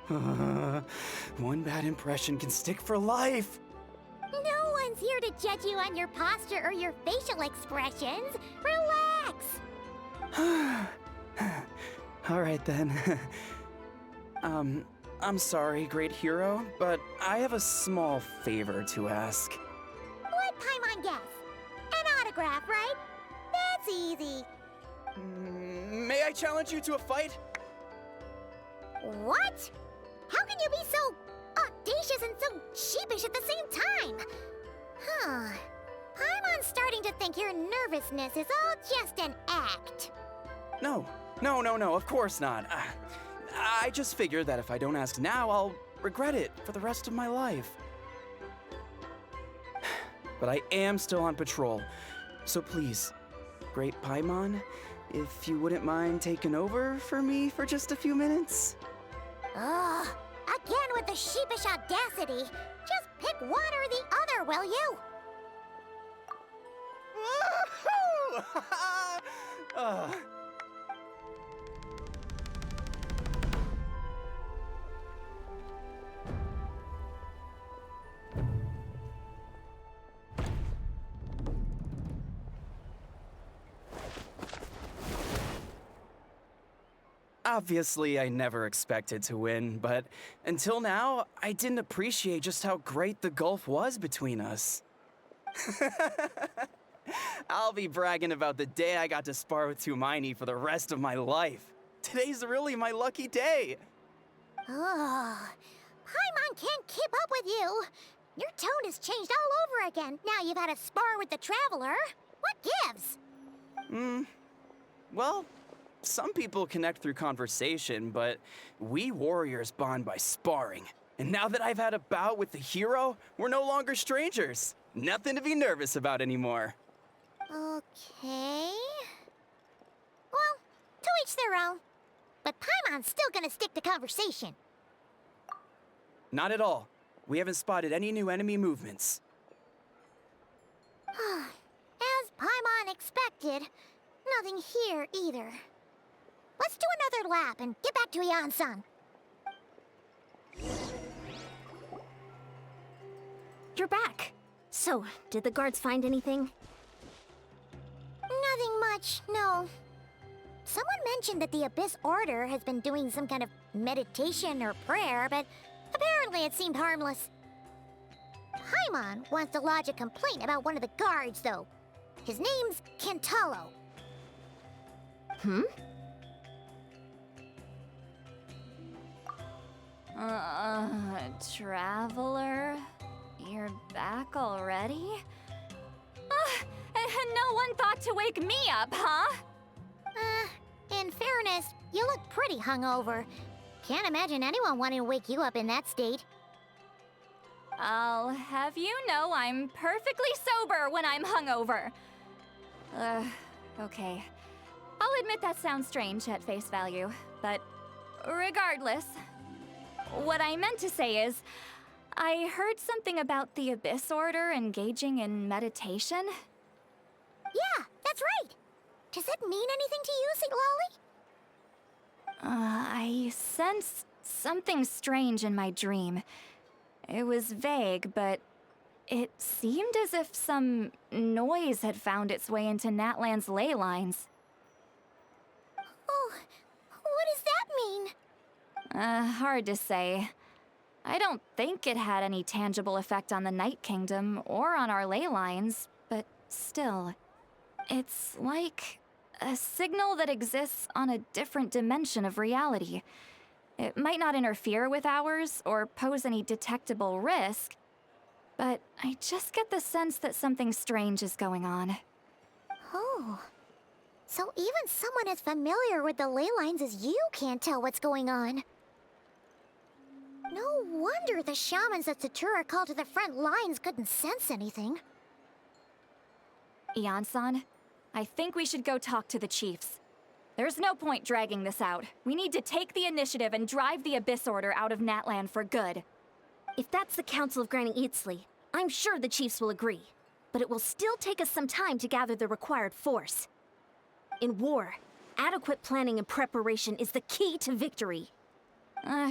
One bad impression can stick for life. No one's here to judge you on your posture or your facial expressions. Relax! All right then. I'm sorry, great hero, but I have a small favor to ask. Let Paimon guess. An autograph, right? That's easy. May I challenge you to a fight? What? How can you be so audacious and so sheepish at the same time? Huh. Paimon's starting to think your nervousness is all just an act. No, of course not. I just figured that if I don't ask now, I'll regret it for the rest of my life. But I am still on patrol, so please, Great Paimon, if you wouldn't mind taking over for me for just a few minutes? Ugh, again with the sheepish audacity. Just pick one or the other, will you? Woohoo! Obviously, I never expected to win, but until now, I didn't appreciate just how great the gulf was between us. I'll be bragging about the day I got to spar with Hermione for the rest of my life. Today's really my lucky day. Ugh, Paimon can't keep up with you. Your tone has changed all over again. Now you've had a spar with the Traveler. What gives? Well, some people connect through conversation, but we warriors bond by sparring. And now that I've had a bout with the hero, we're no longer strangers. Nothing to be nervous about anymore. Okay. Well, to each their own. But Paimon's still gonna stick to conversation. Not at all. We haven't spotted any new enemy movements. As Paimon expected, nothing here either. Let's do another lap and get back to Iansan. You're back. So, did the guards find anything? Nothing much, no. Someone mentioned that the Abyss Order has been doing some kind of meditation or prayer, but apparently it seemed harmless. Paimon wants to lodge a complaint about one of the guards, though. His name's Kentalo. Traveler? You're back already? And no one thought to wake me up, huh? In fairness, you look pretty hungover. Can't imagine anyone wanting to wake you up in that state. I'll have you know I'm perfectly sober when I'm hungover. Okay. I'll admit that sounds strange at face value, but regardless, what I meant to say is, I heard something about the Abyss Order engaging in meditation. Yeah, that's right. Does it mean anything to you, Citlali? I sensed something strange in my dream. It was vague, but it seemed as if some noise had found its way into Natlan's ley lines. Oh, what does that mean? Hard to say. I don't think it had any tangible effect on the Night Kingdom or on our ley lines, but still. It's like a signal that exists on a different dimension of reality. It might not interfere with ours or pose any detectable risk, but I just get the sense that something strange is going on. Oh. So even someone as familiar with the ley lines as you can't tell what's going on. No wonder the shamans that Satura called to the front lines couldn't sense anything. Iansan, I think we should go talk to the chiefs. There's no point dragging this out. We need to take the initiative and drive the Abyss Order out of Natlan for good. If that's the Council of Granny Eatsley, I'm sure the chiefs will agree. but it will still take us some time to gather the required force. In war, adequate planning and preparation is the key to victory.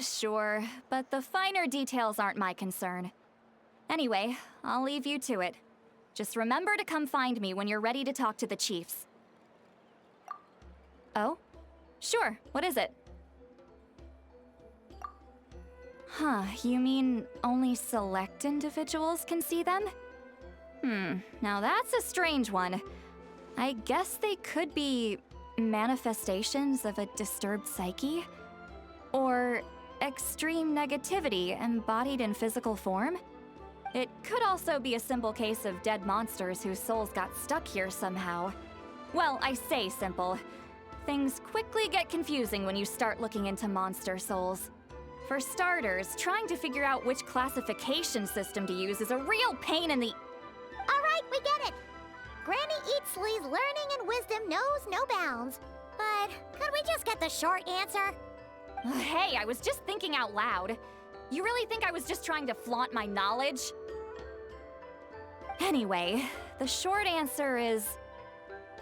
Sure, but the finer details aren't my concern. Anyway, I'll leave you to it. Just remember to come find me when you're ready to talk to the chiefs. Oh? Sure, what is it? Huh, you mean only select individuals can see them? Now that's a strange one. I guess they could be manifestations of a disturbed psyche? Or extreme negativity embodied in physical form? It could also be a simple case of dead monsters whose souls got stuck here somehow. Well, I say simple. Things quickly get confusing when you start looking into monster souls. For starters, trying to figure out which classification system to use is a real pain in the... Alright, we get it. Granny Eatsley's learning and wisdom knows no bounds. But could we just get the short answer? Hey, I was just thinking out loud. You really think I was just trying to flaunt my knowledge? Anyway, the short answer is...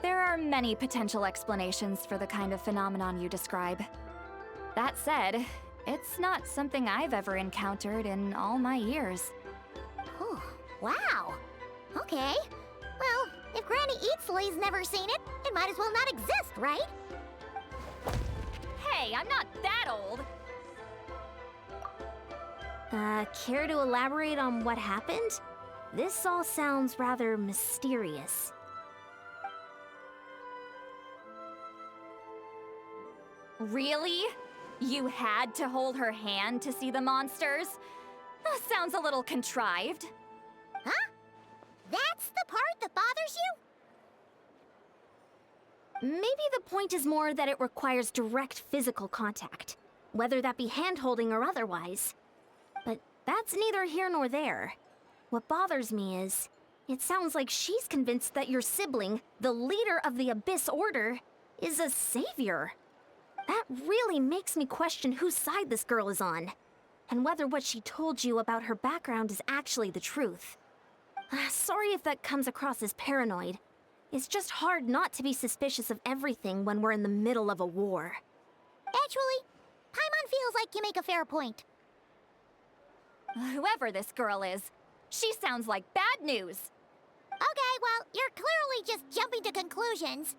there are many potential explanations for the kind of phenomenon you describe. That said, it's not something I've ever encountered in all my years. Oh, wow. Okay. Well, if Granny Eatsley's never seen it, it might as well not exist, right? Hey, I'm not that old! Care to elaborate on what happened? This all sounds rather mysterious. Really? You had to hold her hand to see the monsters? That sounds a little contrived. Huh? That's the part that bothers you? Maybe the point is more that it requires direct physical contact, whether that be hand-holding or otherwise. But that's neither here nor there. What bothers me is, it sounds like she's convinced that your sibling, the leader of the Abyss Order, is a savior. That really makes me question whose side this girl is on, and whether what she told you about her background is actually the truth. Sorry if that comes across as paranoid. It's just hard not to be suspicious of everything when we're in the middle of a war. Actually, Paimon feels like you make a fair point. Whoever this girl is, she sounds like bad news. Okay, well, you're clearly just jumping to conclusions.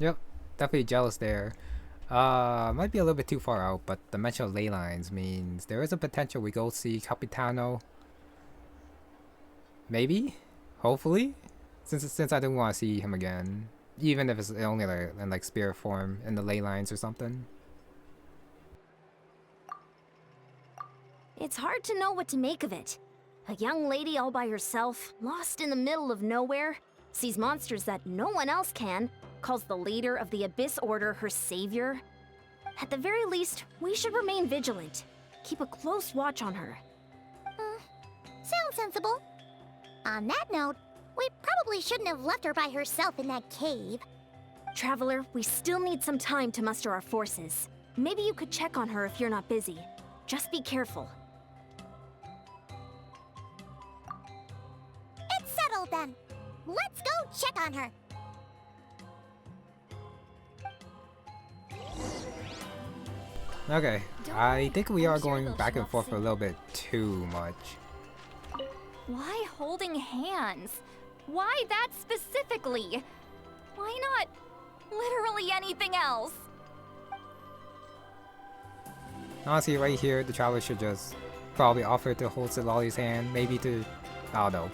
Yep, definitely jealous there. Might be a little bit too far out, but the mention of ley lines means there is a potential we go see Capitano. Maybe? Hopefully? Since I don't want to see him again. Even if it's only like in like spirit form in the ley lines or something. It's hard to know what to make of it. A young lady all by herself, lost in the middle of nowhere, sees monsters that no one else can, calls the leader of the Abyss Order her savior. At the very least, we should remain vigilant. Keep a close watch on her. Sounds sensible. On that note, we probably shouldn't have left her by herself in that cave. Traveler, we still need some time to muster our forces. Maybe you could check on her if you're not busy. Just be careful. It's settled then. Let's go check on her. Okay, I think we are going back and forth a little bit too much. Why holding hands? Why that specifically? Why not literally anything else? Honestly, right here, the traveler should just probably offer to hold Citlali's hand, maybe to, I don't know,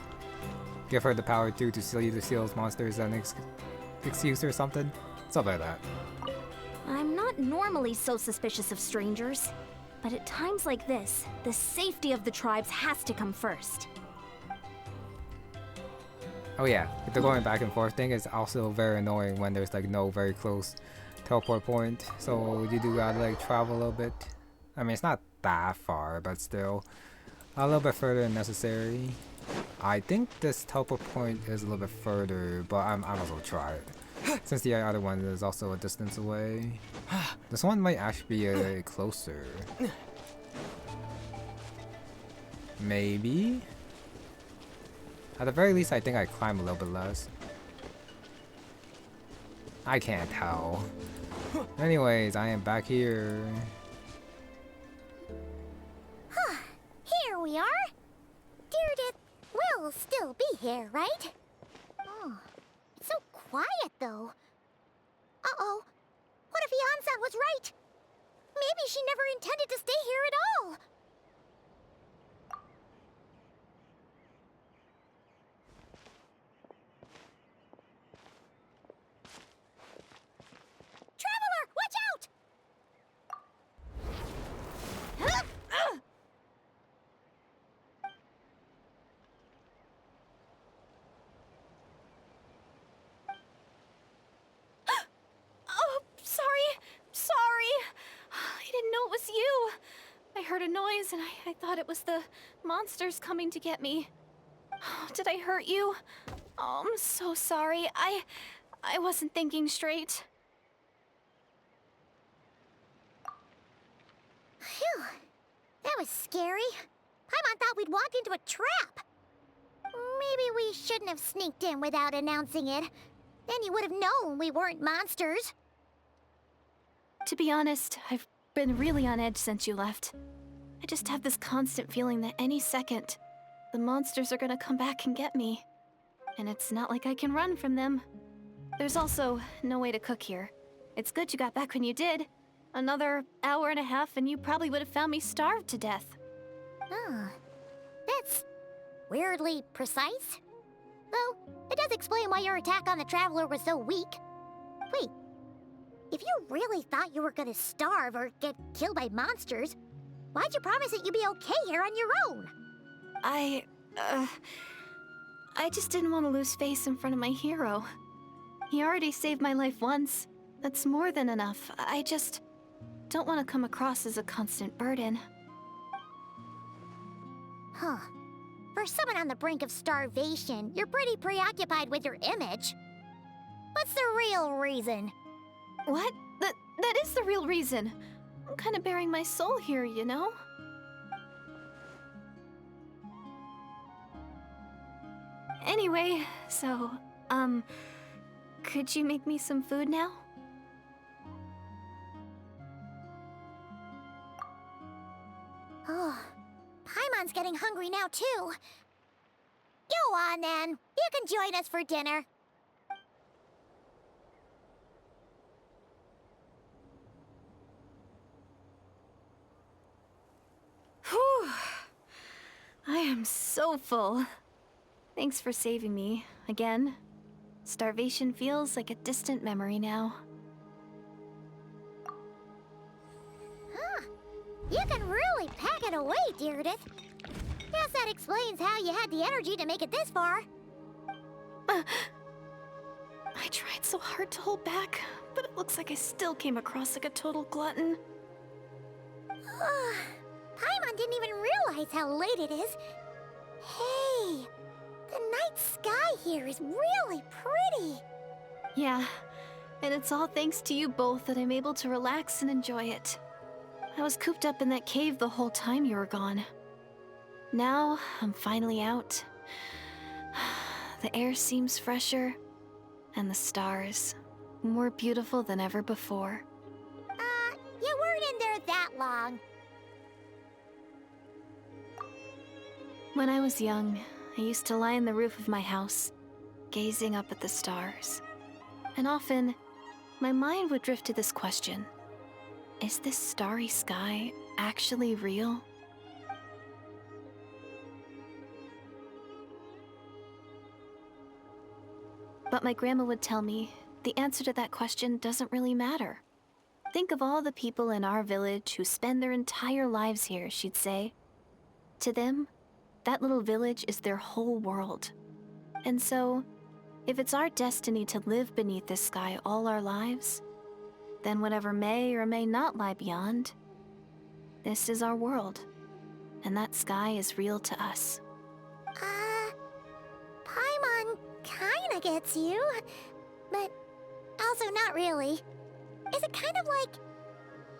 give her the power to seal those monsters as an excuse or something. Something like that. I'm not normally so suspicious of strangers, but at times like this, the safety of the tribes has to come first. Oh yeah, the going back and forth thing is also very annoying when there's like no very close teleport point, so you do gotta like travel a little bit. I mean, it's not that far, but still a little bit further than necessary. I think this teleport point is a little bit further, but I'm also try it. Since the other one is also a distance away. This one might actually be closer. Maybe? At the very least, I think I climb a little bit less. I can't tell. Anyways, I am back here. Here we are. Direidyth will still be here, right? Oh, it's so quiet though. Uh-oh. What if Iansan was right? Maybe she never intended to stay here at all. Traveler, watch out! Oh, sorry. I didn't know it was you. I heard a noise and I thought it was the monsters coming to get me. Did I hurt you? Oh, I'm so sorry. I wasn't thinking straight. Phew. That was scary. Paimon thought we'd walked into a trap. Maybe we shouldn't have sneaked in without announcing it. Then you would have known we weren't monsters. To be honest, I've been really on edge since you left. I just have this constant feeling that any second, the monsters are gonna come back and get me. And it's not like I can run from them. There's also no way to cook here. It's good you got back when you did. Another hour and a half and you probably would have found me starved to death. Oh, that's weirdly precise. Though, it does explain why your attack on the Traveler was so weak. Wait, if you really thought you were gonna starve or get killed by monsters, why'd you promise that you'd be okay here on your own? I just didn't want to lose face in front of my hero. He already saved my life once. That's more than enough. I just don't want to come across as a constant burden. Huh. For someone on the brink of starvation, you're pretty preoccupied with your image. What's the real reason? What? That is the real reason. I'm kind of bearing my soul here, you know? Anyway, so, could you make me some food now? Oh, Paimon's getting hungry now too. Go on then. You can join us for dinner. Whew. I am so full. Thanks for saving me, again. Starvation feels like a distant memory now. Huh. You can really pack it away, Direidyth. Guess that explains how you had the energy to make it this far. I tried so hard to hold back, but it looks like I still came across like a total glutton. Paimon didn't even realize how late it is. Hey, the night sky here is really pretty. Yeah, and it's all thanks to you both that I'm able to relax and enjoy it. I was cooped up in that cave the whole time you were gone. Now, I'm finally out. The air seems fresher, and the stars more beautiful than ever before. You weren't in there that long. When I was young, I used to lie on the roof of my house, gazing up at the stars. And often, my mind would drift to this question. Is this starry sky actually real? But my grandma would tell me, the answer to that question doesn't really matter. Think of all the people in our village who spend their entire lives here, she'd say. To them, that little village is their whole world. And so, if it's our destiny to live beneath this sky all our lives, then whatever may or may not lie beyond, this is our world. And that sky is real to us. Paimon kinda gets you, but also not really. Is it kind of like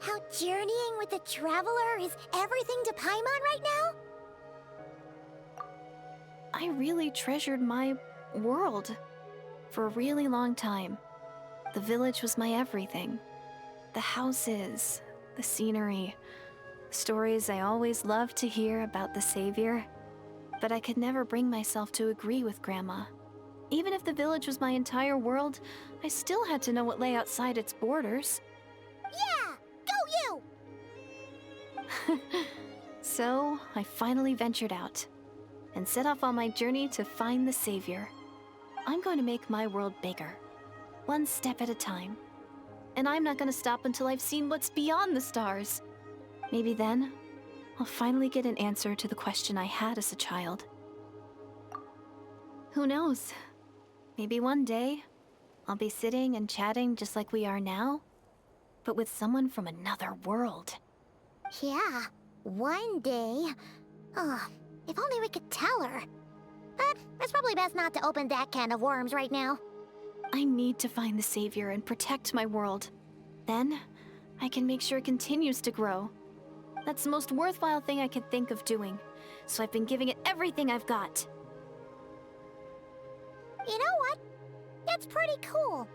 how journeying with the Traveler is everything to Paimon right now? I really treasured my world for a really long time. The village was my everything. The houses, the scenery, stories I always loved to hear about the Savior. But I could never bring myself to agree with Grandma. Even if the village was my entire world, I still had to know what lay outside its borders. Yeah! Go you! So, I finally ventured out and set off on my journey to find the Savior. I'm going to make my world bigger, one step at a time. And I'm not going to stop until I've seen what's beyond the stars. Maybe then, I'll finally get an answer to the question I had as a child. Who knows? Maybe one day, I'll be sitting and chatting just like we are now, but with someone from another world. Yeah, one day. Oh, if only we could tell her. But it's probably best not to open that can of worms right now. I need to find the Savior and protect my world. Then, I can make sure it continues to grow. That's the most worthwhile thing I could think of doing, so I've been giving it everything I've got. You know what? It's pretty cool.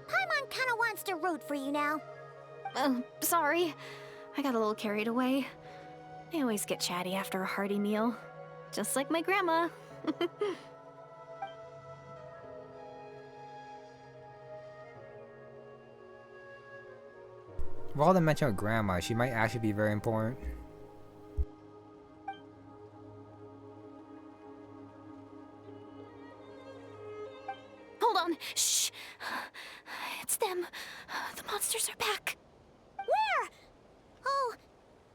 Paimon kinda wants to root for you now. Oh, sorry. I got a little carried away. I always get chatty after a hearty meal. Just like my grandma. With all the mention of Grandma, she might actually be very important. Hold on. Shh. It's them. The monsters are back. Where? Oh,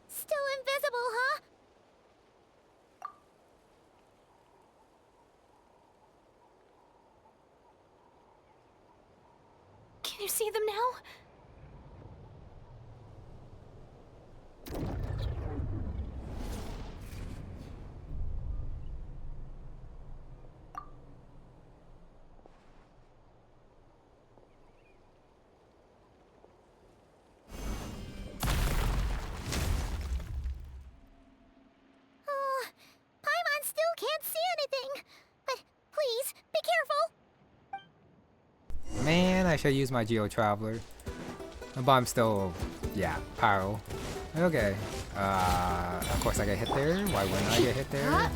still invisible, huh? Can you see them now? Paimon still can't see anything. But please, be careful. Man, I should use my Geo Traveler. But I'm still, yeah, Pyro. Okay. Of course I get hit there. Why wouldn't I get hit there?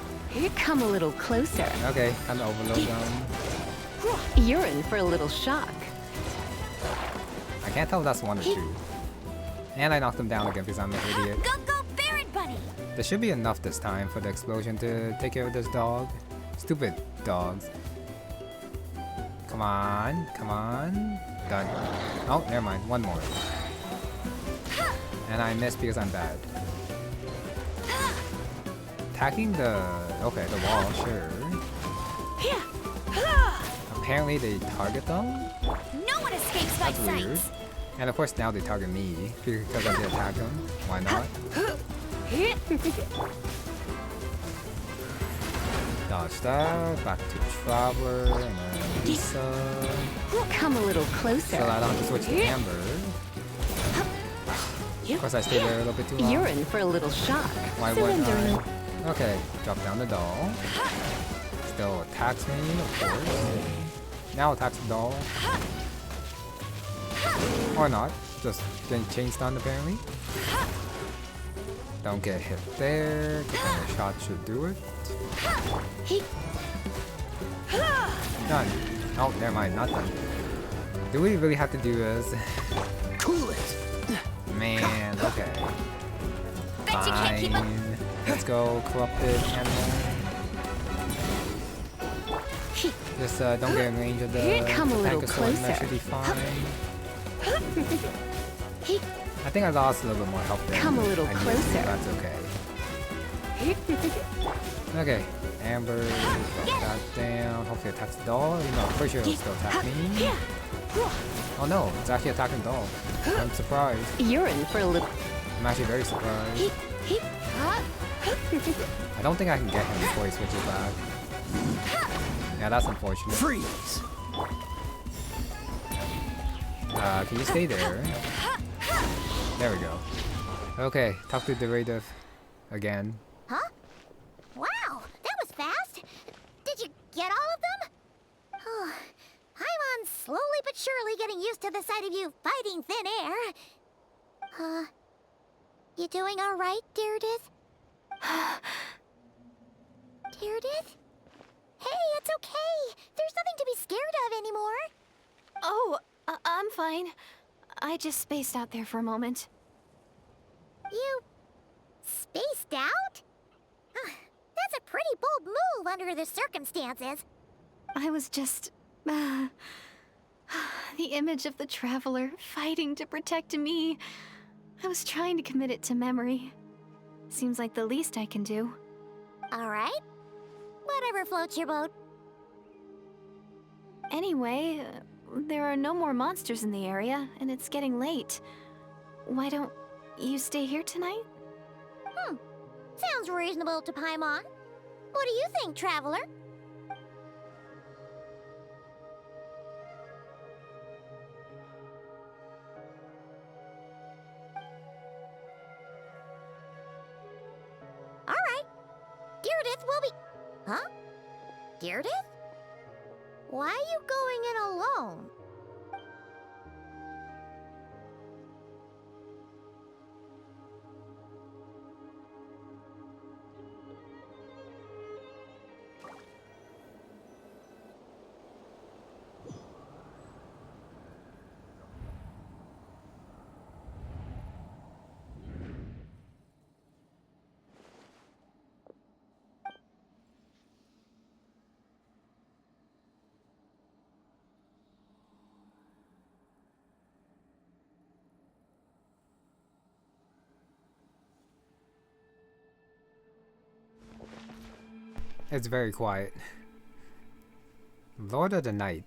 Come a little closer. Okay, kind of overload them. You're in for a little shock. I can't tell if that's one or two. And I knocked him down again because I'm an idiot. Go, Barret Bunny! There should be enough this time for the explosion to take care of this dog. Stupid dogs. Come on, come on. Done. Oh, never mind. One more. And I missed because I'm bad. Attacking the... okay, the wall, sure. Apparently they target them? No one escapes my That's weird. sight! And of course now they target me because I did attack them. Why not? Dodge that, back to Traveler, and then Lisa. Come a little closer. So I don't have to switch to Amber. Of course I stayed there a little bit too long. You're in for a little shock. Why wouldn't Surrendering. I? Okay, drop down the doll. Still attacks me, of course. Now attacks the doll. Or not. Just getting chain stunned apparently. Don't get hit there. The shot should do it. Done. Oh, never mind, not done. Do we really have to do this? Cool it. Man, okay. Bet you can't keep up. Fine. Let's go, corrupted animal. Just don't get in range of the Come a little Tankasaur and that closer. should be fine. I think I lost a little bit more health there. Come a little I knew, closer. That's okay. Okay, Amber, drop that down. Hopefully it attacks the doll. You know, I'm pretty sure it'll still attack me. Oh no, it's actually attacking the doll. I'm surprised. You're in for a little. I'm actually very surprised. I don't think I can get him before he switches back. Yeah, that's unfortunate. Freeze. Can you stay there? There we go. Okay, talk to Direidyth again. Huh? Wow, that was fast. surely getting used to the sight of you fighting thin air. You doing alright, Direidyth? Direidyth? Hey, it's okay. There's nothing to be scared of anymore. Oh, I'm fine. I just spaced out there for a moment. You spaced out? That's a pretty bold move under the circumstances. I was just... the image of the Traveler fighting to protect me. I was trying to commit it to memory. Seems like the least I can do. Alright. Whatever floats your boat. Anyway, there are no more monsters in the area, and it's getting late. Why don't you stay here tonight? Sounds reasonable to Paimon. What do you think, Traveler? Alright. Direidyth will be... Huh? Direidyth? Why are you going in alone? It's very quiet. Lord of the Night.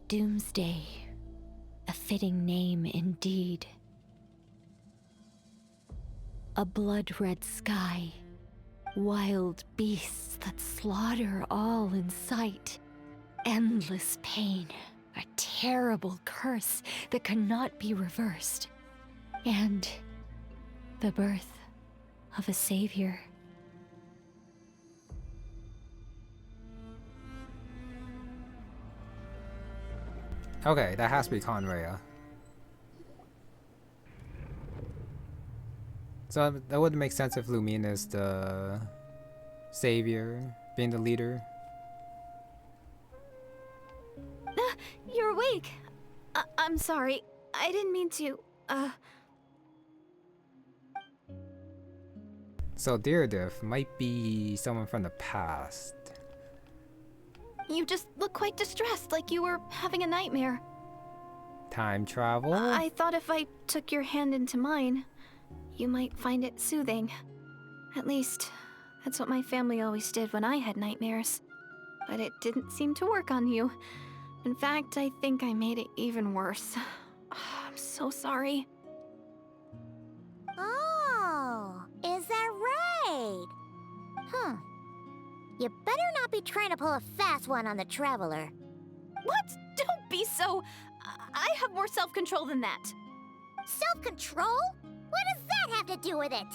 Doomsday. A fitting name indeed. A blood-red sky. Wild beasts that slaughter all in sight. Endless pain. A terrible curse that cannot be reversed. And the birth of a savior. Okay, that has to be Khaenriah. So that would make sense if Lumine is the savior, being the leader. You're awake. I'm sorry. I didn't mean to, So Direidyth might be someone from the past. You just look quite distressed, like you were having a nightmare. Time travel? I thought if I took your hand into mine, you might find it soothing. At least, that's what my family always did when I had nightmares. But it didn't seem to work on you. In fact, I think I made it even worse. I'm so sorry. Oh, is that right? You better not be trying to pull a fast one on the Traveler. What? Don't be so... I have more self-control than that. Self-control? What does that have to do with it?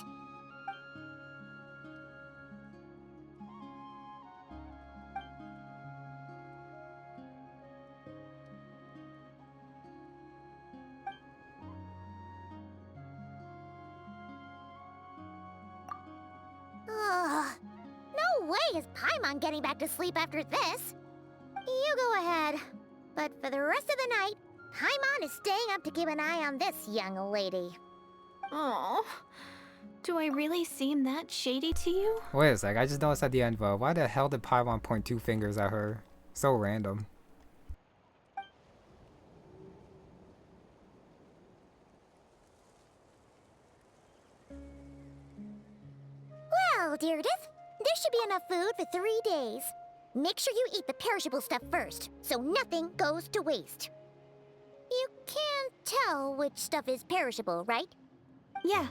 Ugh. No way is Paimon getting back to sleep after this. You go ahead. But for the rest of the night, Paimon is staying up to keep an eye on this young lady. Oh, do I really seem that shady to you? Wait a sec, I just noticed at the end, why the hell did Paimon point 2 fingers at her? So random. Well, Direidyth, there should be enough food for 3 days. Make sure you eat the perishable stuff first, so nothing goes to waste. You can't tell which stuff is perishable, right? Yeah,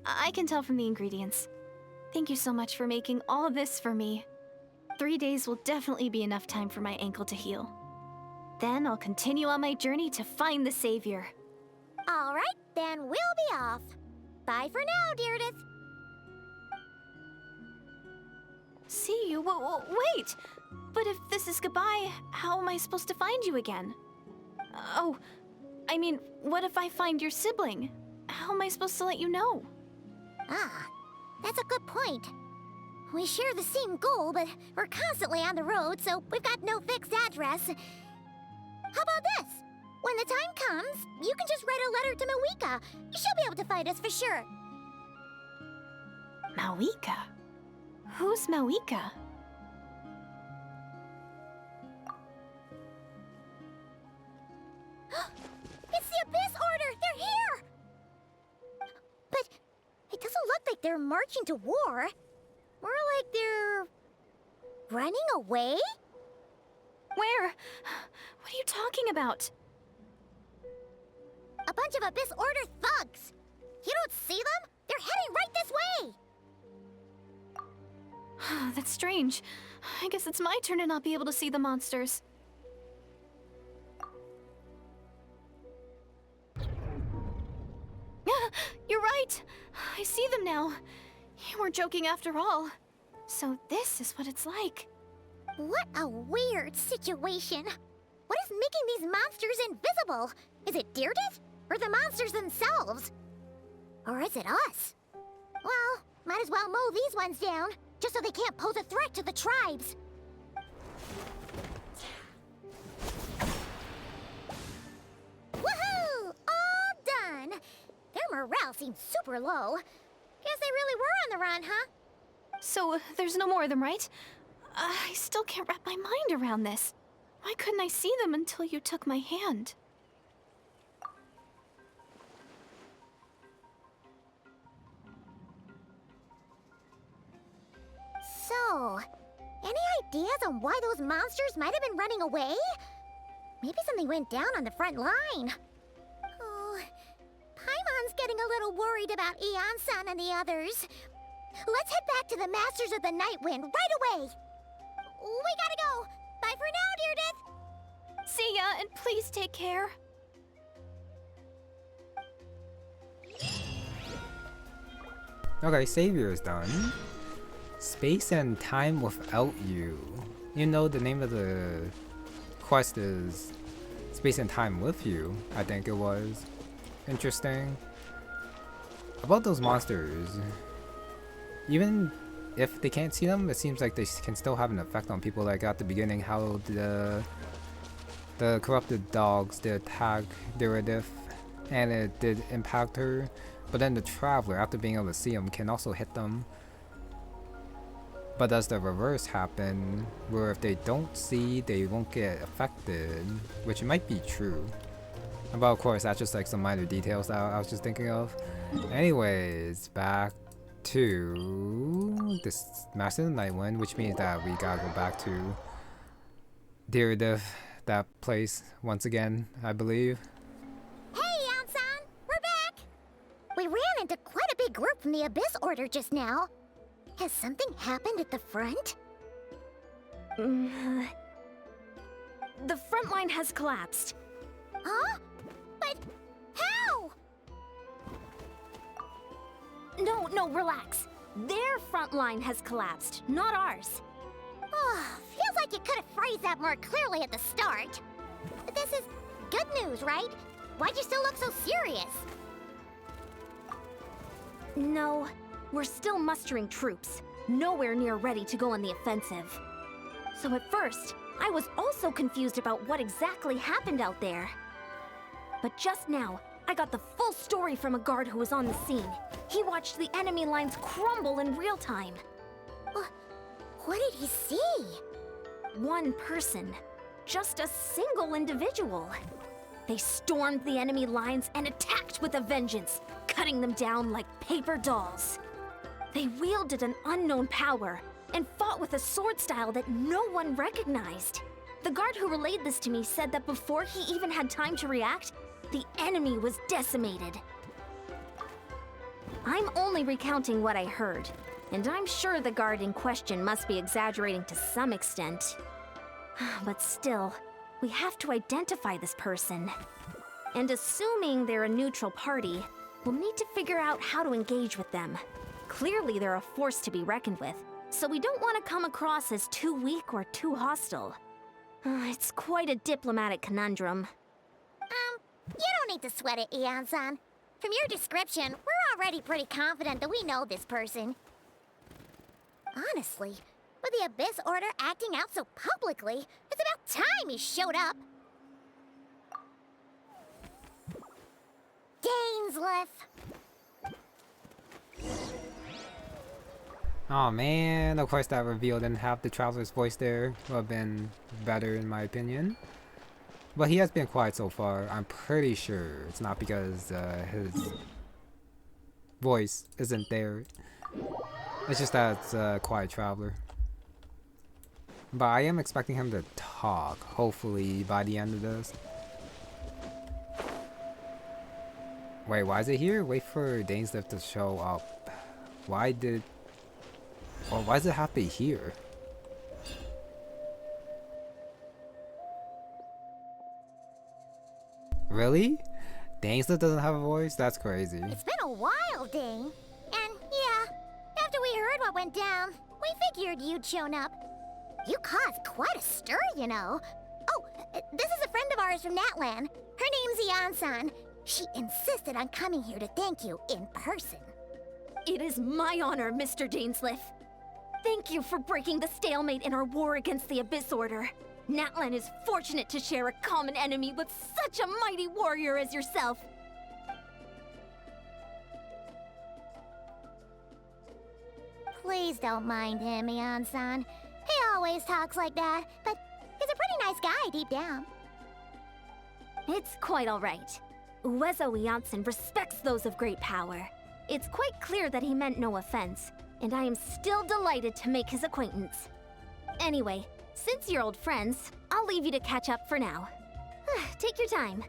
I can tell from the ingredients. Thank you so much for making all this for me. 3 days will definitely be enough time for my ankle to heal. Then I'll continue on my journey to find the savior. All right, then we'll be off. Bye for now, Direidyth. See you? Wait! But if this is goodbye, how am I supposed to find you again? Oh, I mean, what if I find your sibling? How am I supposed to let you know? Ah, that's a good point. We share the same goal, but we're constantly on the road, so we've got no fixed address. How about this? When the time comes, you can just write a letter to Mawika. She'll be able to find us for sure. Mawika? Who's Mawika? It's the Abyss Order! They're here! But it doesn't look like they're marching to war. More like they're running away? Where? What are you talking about? A bunch of Abyss Order thugs! You don't see them? They're heading right this way! That's strange. I guess it's my turn to not be able to see the monsters. You're right! I see them now. You weren't joking after all. So this is what it's like. What a weird situation. What is making these monsters invisible? Is it Direidyth? Or the monsters themselves? Or is it us? Well, might as well mow these ones down, just so they can't pose a threat to the tribes. Woohoo! All done! Their morale seems super low. Guess they really were on the run, huh? So there's no more of them, right? I still can't wrap my mind around this. Why couldn't I see them until you took my hand? So, any ideas on why those monsters might have been running away? Maybe something went down on the front line. Oh, Paimon's getting a little worried about Iansan and the others. Let's head back to the Masters of the Night Wind right away. We gotta go. Bye for now, Direidyth. See ya, and please take care. Okay, Savior is done. Space and Time Without You. You know, the name of the quest is Space and Time With You, I think it was. Interesting. About those monsters, even if they can't see them, it seems like they can still have an effect on people. Like at the beginning, how the corrupted dogs did attack Direidyth, and it did impact her. But then the Traveler, after being able to see them, can also hit them. But does the reverse happen, where if they don't see, they won't get affected? Which might be true. But of course, that's just like some minor details that I was just thinking of. Anyways, back to this Master of the Night Wind, which means that we gotta go back to Direidyth, that place, once again, I believe. Hey, Iansan! We're back! We ran into quite a big group from the Abyss Order just now. Has something happened at the front? The front line has collapsed. Huh? But how? No, relax. Their front line has collapsed, not ours. Oh, feels like you could have phrased that more clearly at the start. But this is good news, right? Why'd you still look so serious? No, we're still mustering troops, nowhere near ready to go on the offensive. So at first, I was also confused about what exactly happened out there. But just now, I got the full story from a guard who was on the scene. He watched the enemy lines crumble in real time. What did he see? One person. Just a single individual. They stormed the enemy lines and attacked with a vengeance, cutting them down like paper dolls. They wielded an unknown power and fought with a sword style that no one recognized. The guard who relayed this to me said that before he even had time to react, the enemy was decimated. I'm only recounting what I heard, and I'm sure the guard in question must be exaggerating to some extent. But still, we have to identify this person. And assuming they're a neutral party, we'll need to figure out how to engage with them. Clearly they're a force to be reckoned with, so we don't want to come across as too weak or too hostile. It's quite a diplomatic conundrum. You don't need to sweat it, Iansan. From your description, we're already pretty confident that we know this person. Honestly, with the Abyss Order acting out so publicly, it's about time he showed up. Dainsleif. Oh man, of course that reveal didn't have the Traveler's voice there. Would have been better in my opinion. But he has been quiet so far. I'm pretty sure it's not because his voice isn't there. It's just that it's a quiet Traveler. But I am expecting him to talk, hopefully by the end of this. Wait, why is it here? Wait for Dainsleif to show up. Why does it have to be here? Really? Dainsleif doesn't have a voice? That's crazy. It's been a while, Dane. And yeah, after we heard what went down, we figured you'd shown up. You caused quite a stir, you know. Oh, this is a friend of ours from Natlan. Her name's Iansan. She insisted on coming here to thank you in person. It is my honor, Mr. Dainsleif. Thank you for breaking the stalemate in our war against the Abyss Order. Natlan is fortunate to share a common enemy with such a mighty warrior as yourself. Please don't mind him, Iansan. He always talks like that, but he's a pretty nice guy deep down. It's quite all right. Uwezo Iansan respects those of great power. It's quite clear that he meant no offense, and I am still delighted to make his acquaintance. Anyway, since you're old friends, I'll leave you to catch up for now. Take your time.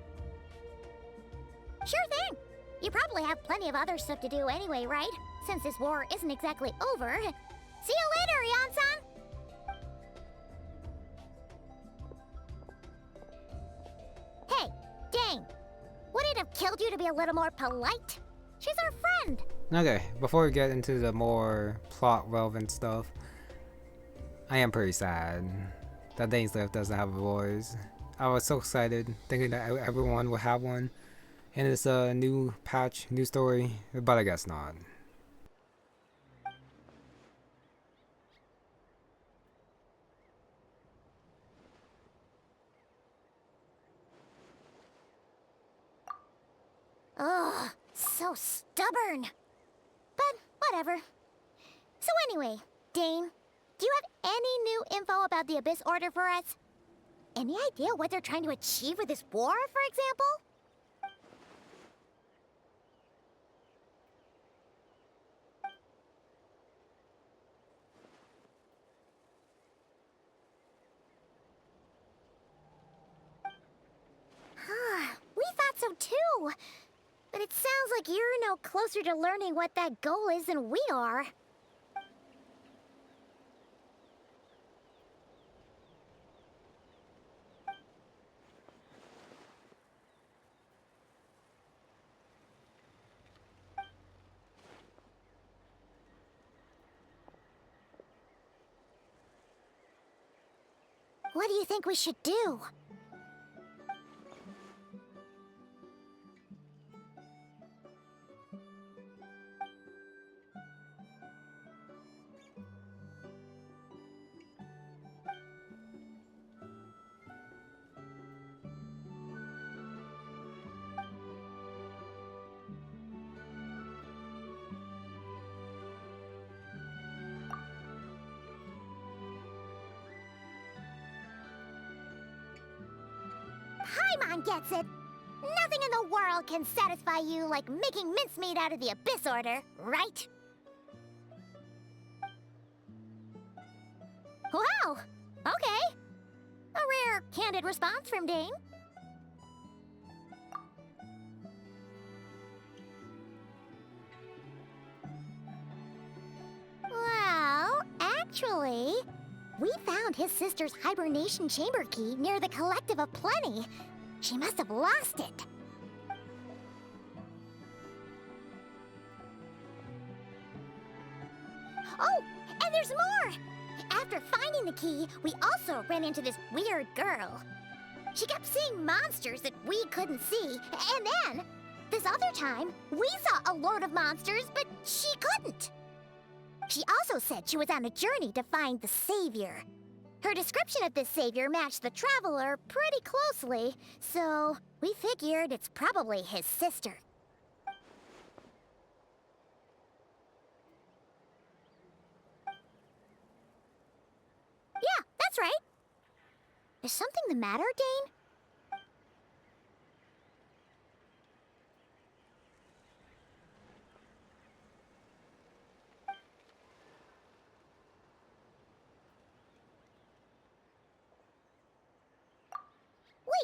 Sure thing. You probably have plenty of other stuff to do anyway, right? Since this war isn't exactly over. See you later, Iansan! Hey, Dane. Would it have killed you to be a little more polite? She's our friend. Okay, before we get into the more plot relevant stuff, I am pretty sad that Dainsleif doesn't have a voice. I was so excited thinking that everyone would have one in this new patch, new story, but I guess not. Ugh, so stubborn. But whatever. So anyway, Dane, do you have any new info about the Abyss Order for us? Any idea what they're trying to achieve with this war, for example? We thought so too. But it sounds like you're no closer to learning what that goal is than we are. What do you think we should do? Paimon gets it. Nothing in the world can satisfy you like making mincemeat out of the Abyss Order, right? Wow, okay. A rare, candid response from Dane. Actually, we found his sister's hibernation chamber key near the Collective of Plenty. She must have lost it. Oh, and there's more! After finding the key, we also ran into this weird girl. She kept seeing monsters that we couldn't see, and then, this other time, we saw a lord of monsters, but she couldn't. She also said she was on a journey to find the savior. Her description of this savior matched the traveler pretty closely, so we figured it's probably his sister. Yeah, that's right. Is something the matter, Dane?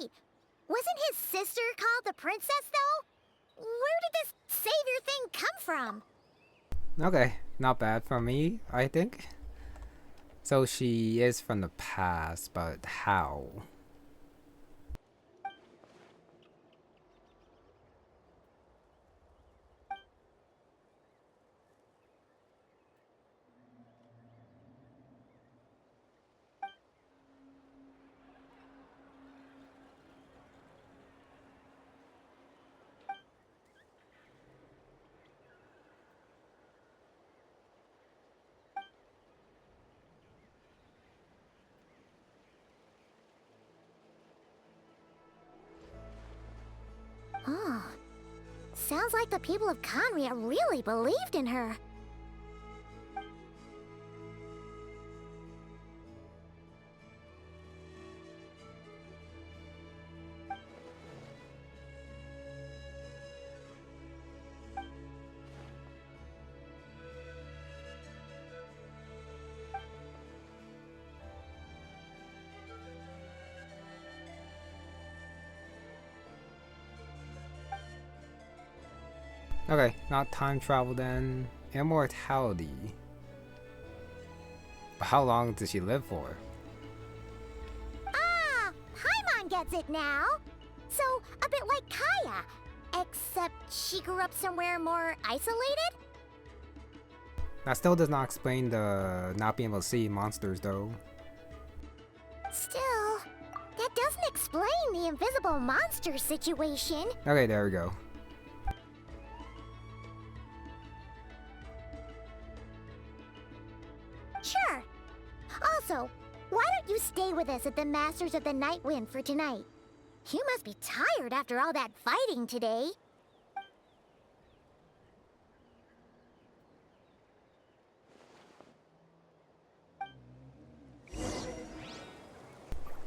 Wait, wasn't his sister called the princess, though? Where did this savior thing come from? Okay, not bad for me, I think. So she is from the past, but how? Oh, sounds like the people of Khaenriah really believed in her. Okay, not time travel then. Immortality. But how long does she live for? Ah, Paimon gets it now. So, a bit like Kaya, except she grew up somewhere more isolated? That still does not explain the not being able to see monsters though. Still, that doesn't explain the invisible monster situation. Okay, there we go. Sure. Also, why don't you stay with us at the Masters of the Night Wind for tonight? You must be tired after all that fighting today.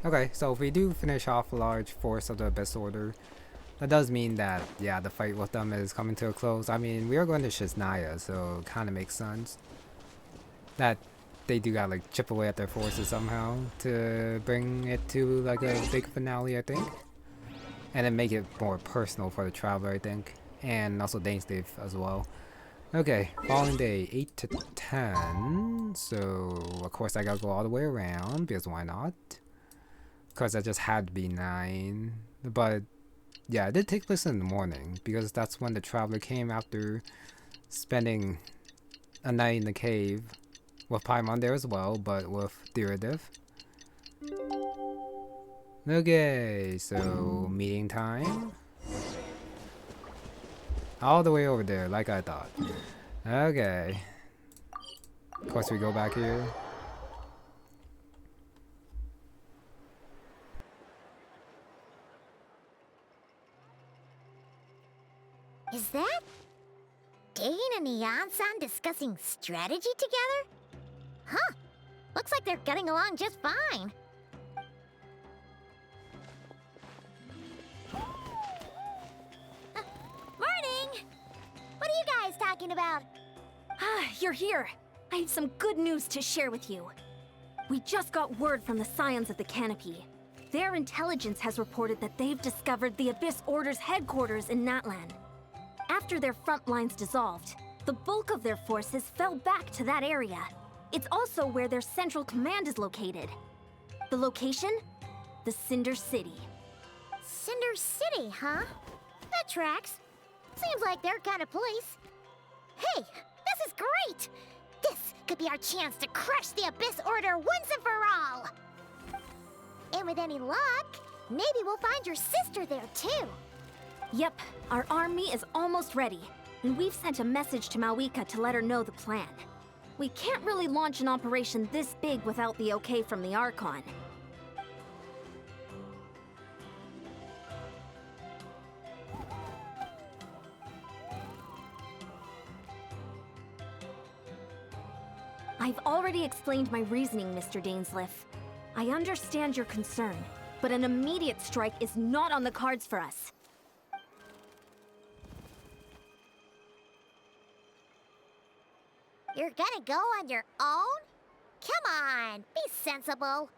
Okay, so if we do finish off a large force of the Abyss Order, that does mean that, yeah, the fight with them is coming to a close. I mean, we are going to Shenanigans, so it kind of makes sense that they do gotta like chip away at their forces somehow to bring it to like a big finale, I think. And then make it more personal for the traveler, I think. And also Dainsleif as well. Okay, following day 8 to 10. So, of course I gotta go all the way around, because why not? Of course that just had to be 9. But, yeah, it did take place in the morning, because that's when the traveler came after spending a night in the cave. With Paimon there as well, but with Direidyth. Okay, so meeting time. All the way over there, like I thought. Okay. Of course we go back here. Is that Dane and Iansan discussing strategy together? Huh. Looks like they're getting along just fine. Morning! What are you guys talking about? Ah, you're here. I have some good news to share with you. We just got word from the Scions of the Canopy. Their intelligence has reported that they've discovered the Abyss Order's headquarters in Natlan. After their front lines dissolved, the bulk of their forces fell back to that area. It's also where their central command is located. The location? The Cinder City. Cinder City, huh? That tracks. Seems like their kind of place. Hey, this is great! This could be our chance to crush the Abyss Order once and for all! And with any luck, maybe we'll find your sister there too. Yep, our army is almost ready, and we've sent a message to Mawika to let her know the plan. We can't really launch an operation this big without the okay from the Archon. I've already explained my reasoning, Mr. Dainsleif. I understand your concern, but an immediate strike is not on the cards for us. You're gonna go on your own? Come on, be sensible.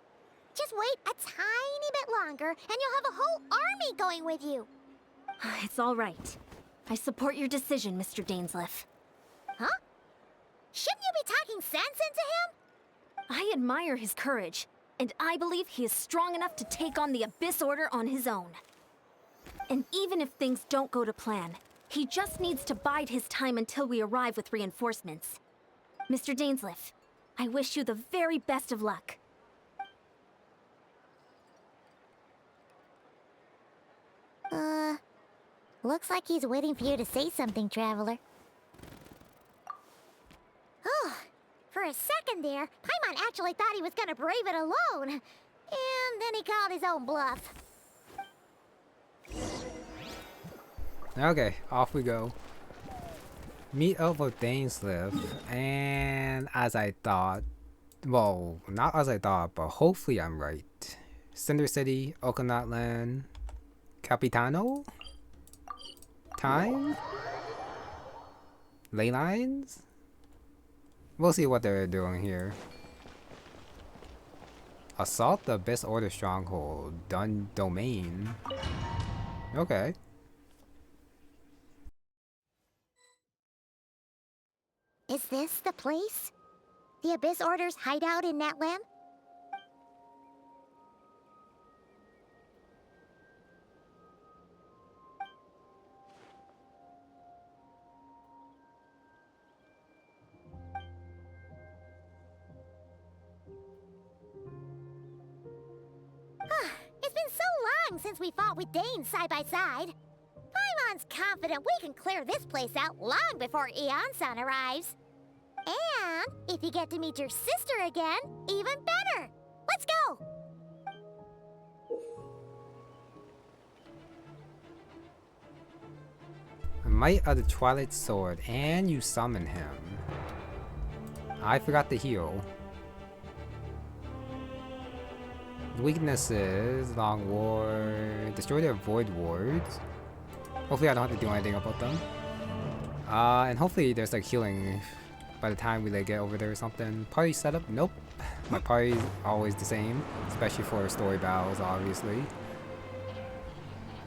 Just wait a tiny bit longer and you'll have a whole army going with you. It's all right. I support your decision, Mr. Dainsleif. Huh? Shouldn't you be talking sense into him? I admire his courage, and I believe he is strong enough to take on the Abyss Order on his own. And even if things don't go to plan, he just needs to bide his time until we arrive with reinforcements. Mr. Dainsleif, I wish you the very best of luck. Looks like he's waiting for you to say something, Traveler. Oh, for a second there, Paimon actually thought he was gonna brave it alone. And then he called his own bluff. Okay, off we go. Meet up with Dainsleif, and as I thought, well, not as I thought, but hopefully I'm right. Cinder City, Okanot Land, Capitano? Time? Ley lines? We'll see what they're doing here. Assault the Abyss Order Stronghold. Done Domain. Okay. Is this the place? The Abyss Order's hideout in Natlan? It's been so long since we fought with Dane side by side. Paimon's confident we can clear this place out long before Iansan arrives. And if you get to meet your sister again, even better. Let's go! Might of the Twilight Sword, and you summon him. I forgot to heal. Weaknesses, Long Ward, destroy their Void Wards. Hopefully I don't have to do anything about them. And hopefully there's like healing by the time we like get over there or something. Party setup? Nope. My party's always the same, especially for story battles, obviously.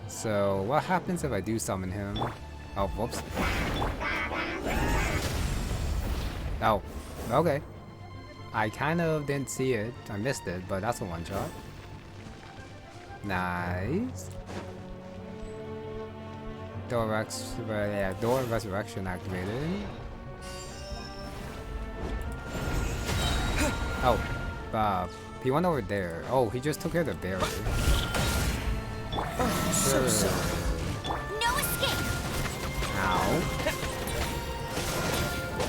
So what happens if I do summon him? Oh, whoops. Oh, okay. I kind of didn't see it. I missed it, but that's a one shot. Nice. Door Resurrection activated. Oh, he went over there. Oh, he just took care of the barrier. So no escape! Ow.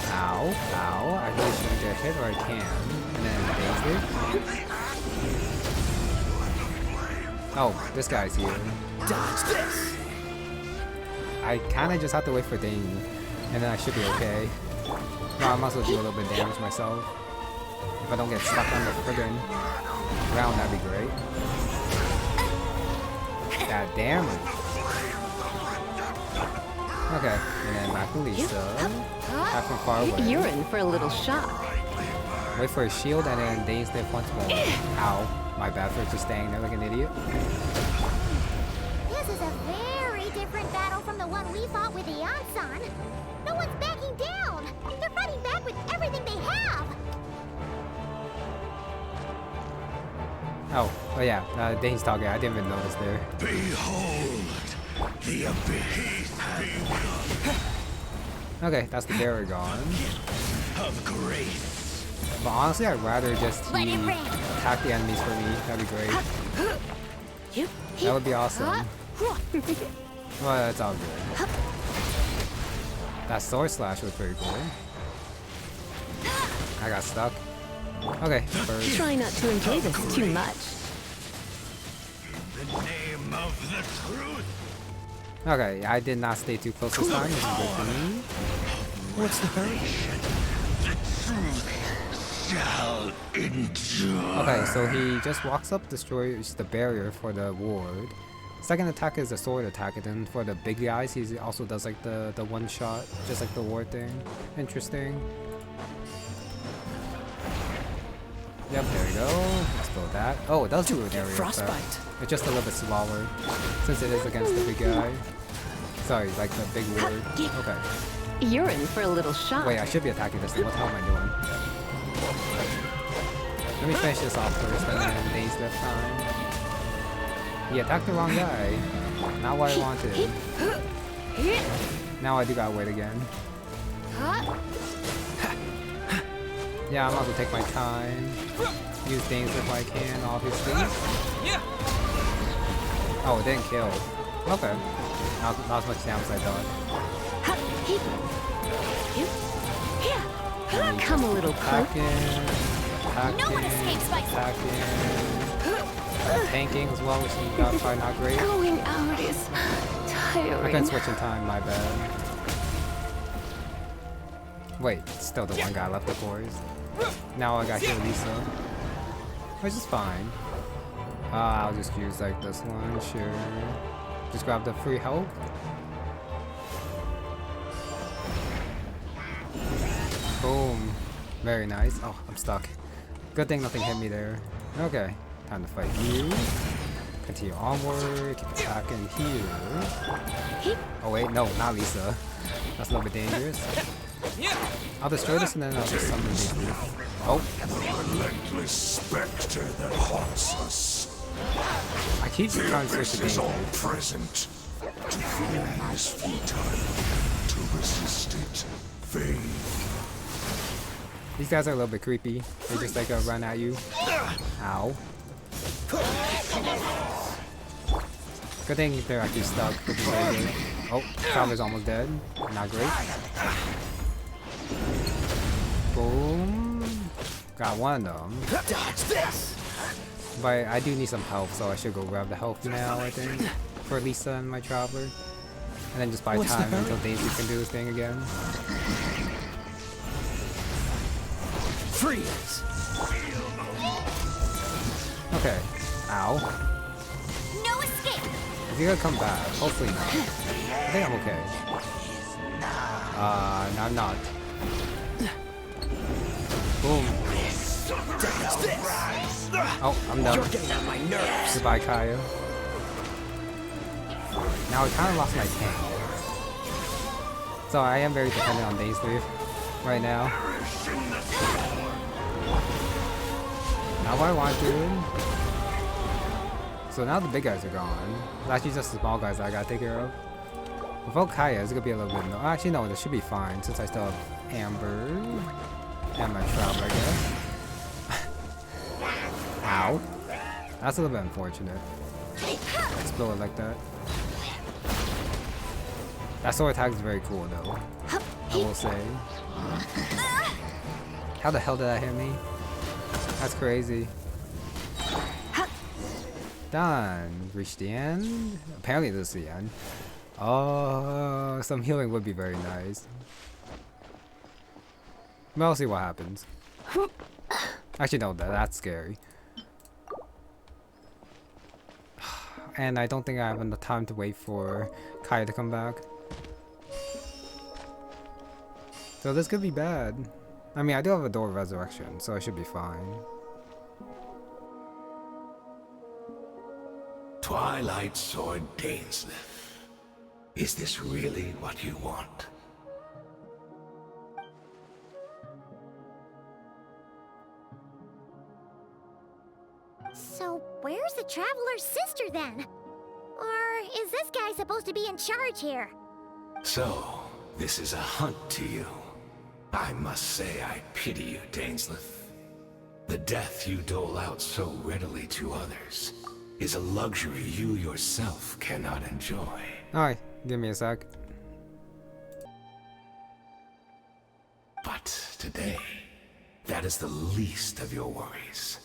Ow. Ow. I really shouldn't get hit, or I can. And then Dainsleif. Oh, this guy's here. Dodge this! I kinda just have to wait for Dane, and then I should be okay. No, I might as well do a little bit of damage myself. If I don't get stuck on the friggin' ground, that'd be great. God damn it. Okay, and then Makulisa. Back from far away. You're in for a little shock. Wait for a shield and then Dainsleif once more. Ow. My bad for just staying there like an idiot. This is a very different battle from the one we fought with Iansan. No one's backing down. They're fighting back with everything they have. Oh yeah, Dane's talking. I didn't even notice there. Behold, the abyss Okay, that's the barrier gone. of grace. But honestly, I'd rather just Let it rain. attack the enemies for me. That'd be great. That would be awesome. Well, it's all good. That sword slash was pretty cool. I got stuck. Okay, first. Try not to enjoy this too much. In the name of the truth. Okay, I did not stay too close this time. This is good for me. What's the hurry? The truth shall endure. Okay, so he just walks up, destroys the barrier for the ward. Second attack is a sword attack, and then for the big guys, he also does like the one shot, just like the ward thing. Interesting. Yep, there we go. Explode that. Oh, it does do an area effect. It's just a little bit slower, since it is against the big guy. Sorry, like the big ward. Okay. You're in for a little shock. Wait, I should be attacking this thing. What the hell am I doing? Let me finish this off first, and then Dainsleif time. He attacked the wrong guy. Not what I wanted. Now I do gotta wait again. Yeah, I might as well take my time. Use Dainsleif if I can, obviously. Oh, it didn't kill. Okay. Not as much damage as I thought. Come a little closer. No one escapes by Tanking as well, which is probably not great. Going out is tiring. I can switch in time, my bad. Wait, still the one guy left, of course. Now I got here Lisa, which is fine. I'll just use like this one, sure. Just grab the free help. Boom. Very nice. Oh, I'm stuck. Good thing nothing hit me there. Okay, time to fight you. Continue onward, keep attacking here. Oh wait, no, not Lisa. That's a little bit dangerous. I'll destroy this and then I'll just summon these. Oh. The relentless specter that haunts us. I keep trying to switch to This is all Dainsleif. present. To flee is futile. To resist it, vain. These guys are a little bit creepy. They just like run at you. Ow. Good thing they're actually stuck. Which is very good. Oh, Traveler's almost dead. Not great. Boom. Got one of them. Dodge this! But I do need some help, so I should go grab the health now, I think. For Lisa and my Traveler. And then just buy time until Daisy can do his thing again. Freeze! Okay. Ow. No escape. Is he gonna come back? Hopefully not. I think I'm okay. No, I'm not. Boom. Oh, I'm done. You're getting on my nerves. Goodbye, Kaya. Now I kind of lost my tank. So I am very dependent on Dainsleif right now. Not what I want to. So now the big guys are gone. It's actually just the small guys that I gotta take care of. Without Kaya, it's gonna be a little bit. Actually, no, this should be fine since I still have Amber and my Traveler, I guess. Ow. That's a little bit unfortunate. Explode like that. That sword attack is very cool, though. I will say. How the hell did that hit me? That's crazy. Done. Reached the end. Apparently this is the end. Oh, some healing would be very nice. But I'll see what happens. Actually, no, that's scary. And I don't think I have enough time to wait for Kaya to come back. So this could be bad. I mean, I do have a Door of Resurrection, so I should be fine. Twilight Sword Dainsleif. Is this really what you want? So Where's the Traveler's sister then? Or is this guy supposed to be in charge here? So, this is a hunt to you. I must say I pity you, Dainsleif. The death you dole out so readily to others is a luxury you yourself cannot enjoy. Alright, give me a sec. But today, that is the least of your worries.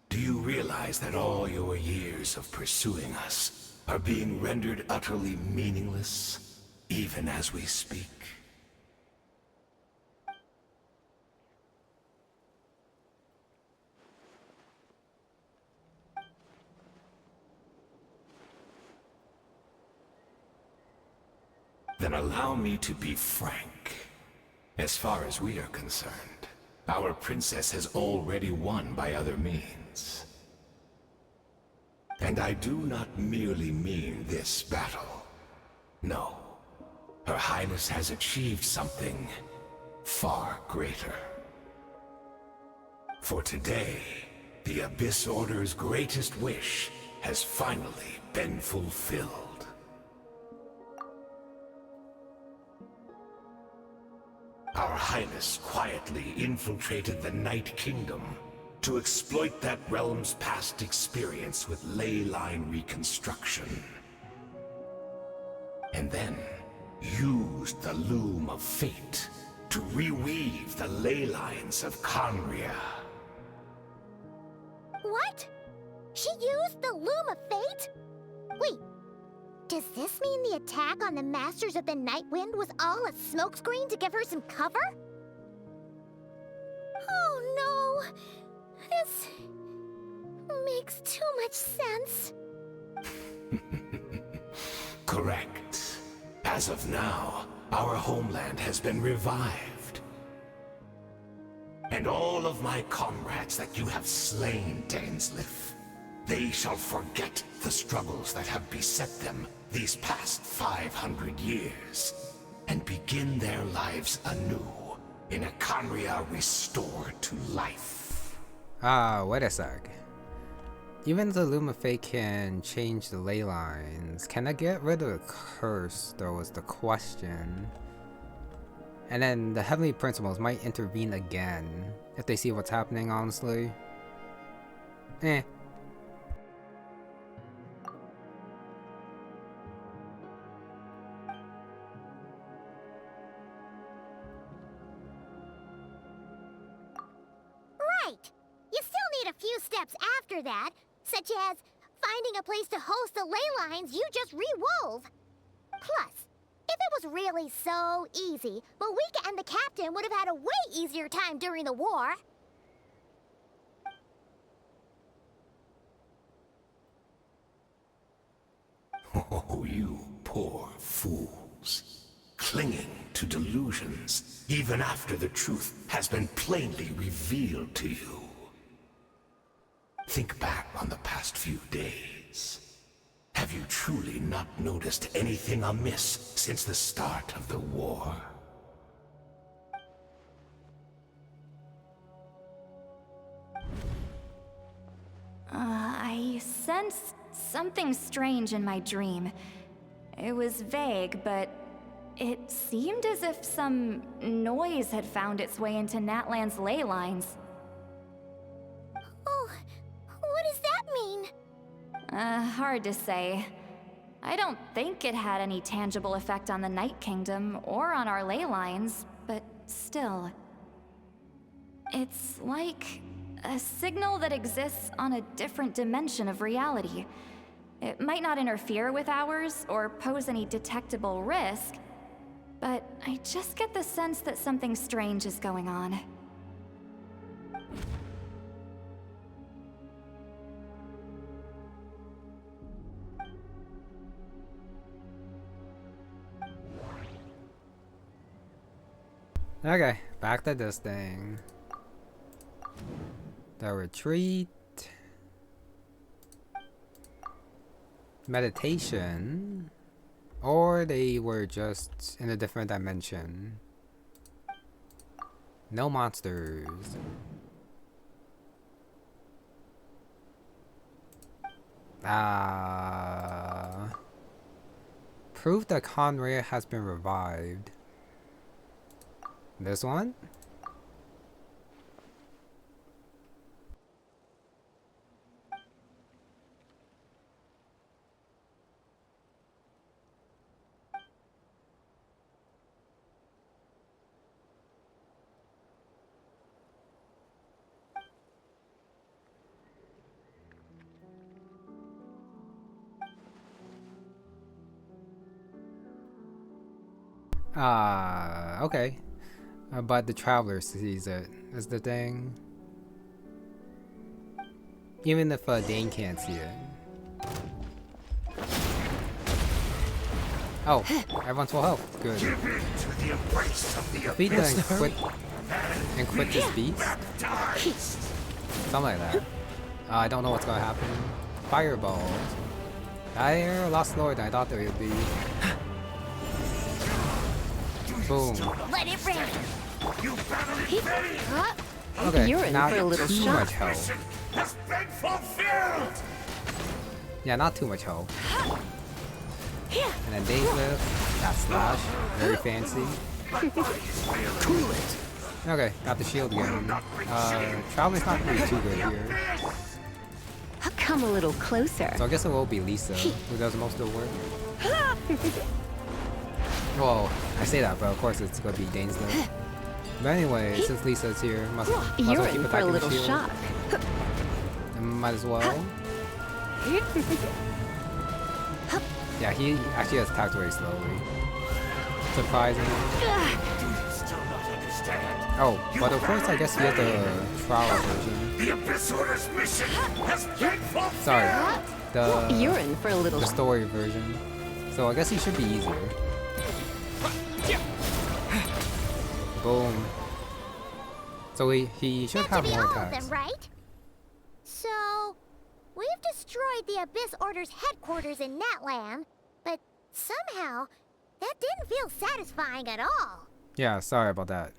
Do you realize that all your years of pursuing us are being rendered utterly meaningless, even as we speak? Then allow me to be frank. As far as we are concerned, our princess has already won by other means. And I do not merely mean this battle. No. Her Highness has achieved something far greater. For today, the Abyss Order's greatest wish has finally been fulfilled. Our Highness quietly infiltrated the Night Kingdom to exploit that realm's past experience with ley line reconstruction. And then used the Loom of Fate to reweave the ley lines of Khaenriah. What? She used the Loom of Fate? Wait, does this mean the attack on the Masters of the Night Wind was all a smokescreen to give her some cover? Oh no! This makes too much sense. Correct. As of now, our homeland has been revived. And all of my comrades that you have slain, Dainsleif, they shall forget the struggles that have beset them these past 500 years, and begin their lives anew in a Khaenriah restored to life. Wait a sec. Even the Loom of Fate can change the ley lines. Can I get rid of the curse, though, is the question. And then the Heavenly Principles might intervene again, if they see what's happening, honestly. Eh. Right! You still need a few steps after that, such as finding a place to host the ley lines you just rewove. Plus, if it was really so easy, Malika and the captain would have had a way easier time during the war. Oh, you poor fools. Clinging to delusions, even after the truth has been plainly revealed to you. Think back on the past few days. Have you truly not noticed anything amiss since the start of the war? I sensed something strange in my dream. It was vague, but it seemed as if some noise had found its way into Natlan's ley lines. Oh, what does that mean? Hard to say. I don't think it had any tangible effect on the Night Kingdom or on our ley lines, but still. It's like a signal that exists on a different dimension of reality. It might not interfere with ours or pose any detectable risk, but I just get the sense that something strange is going on. Okay, back to this thing. The retreat. Meditation. Or they were just in a different dimension. No monsters. Prove that Khaenriah has been revived. This one? Okay. But the traveler sees it, is the thing. Even if Dane can't see it. Oh, everyone's full health. Good. Defeat and quit this beast? Something like that. I don't know what's gonna happen. Fireballs. They're a lot slower than I thought they would be. Boom. Let it rain. Okay, You're in now for a little too shock. much health. Yeah, not too much health. And then Dainsleif, that slash, very fancy. Okay, got the shield again. Traveling's not gonna be too good here. I'll come a little closer. So I guess it will be Lisa who does most of the work. Well, I say that, but of course it's gonna be Dainsleif. But anyway, since Lisa's here, must as You're well keep in for a attacking the little shield. shock. Might as well. Yeah, he actually has attacked very slowly. Surprising. Oh, but of course I guess he has the trial version. The Abyss Order's mission has been fulfilled. Sorry, You're in for a little the story version. So I guess he should be easier. Boom. So he should have more all of attacks. them, right? So, we've destroyed the Abyss Order's headquarters in Natlan, but somehow, that didn't feel satisfying at all. Yeah, sorry about that.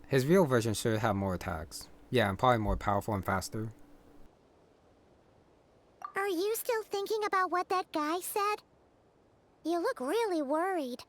His real version should have more attacks. Yeah, and probably more powerful and faster. Are you still thinking about what that guy said? You look really worried.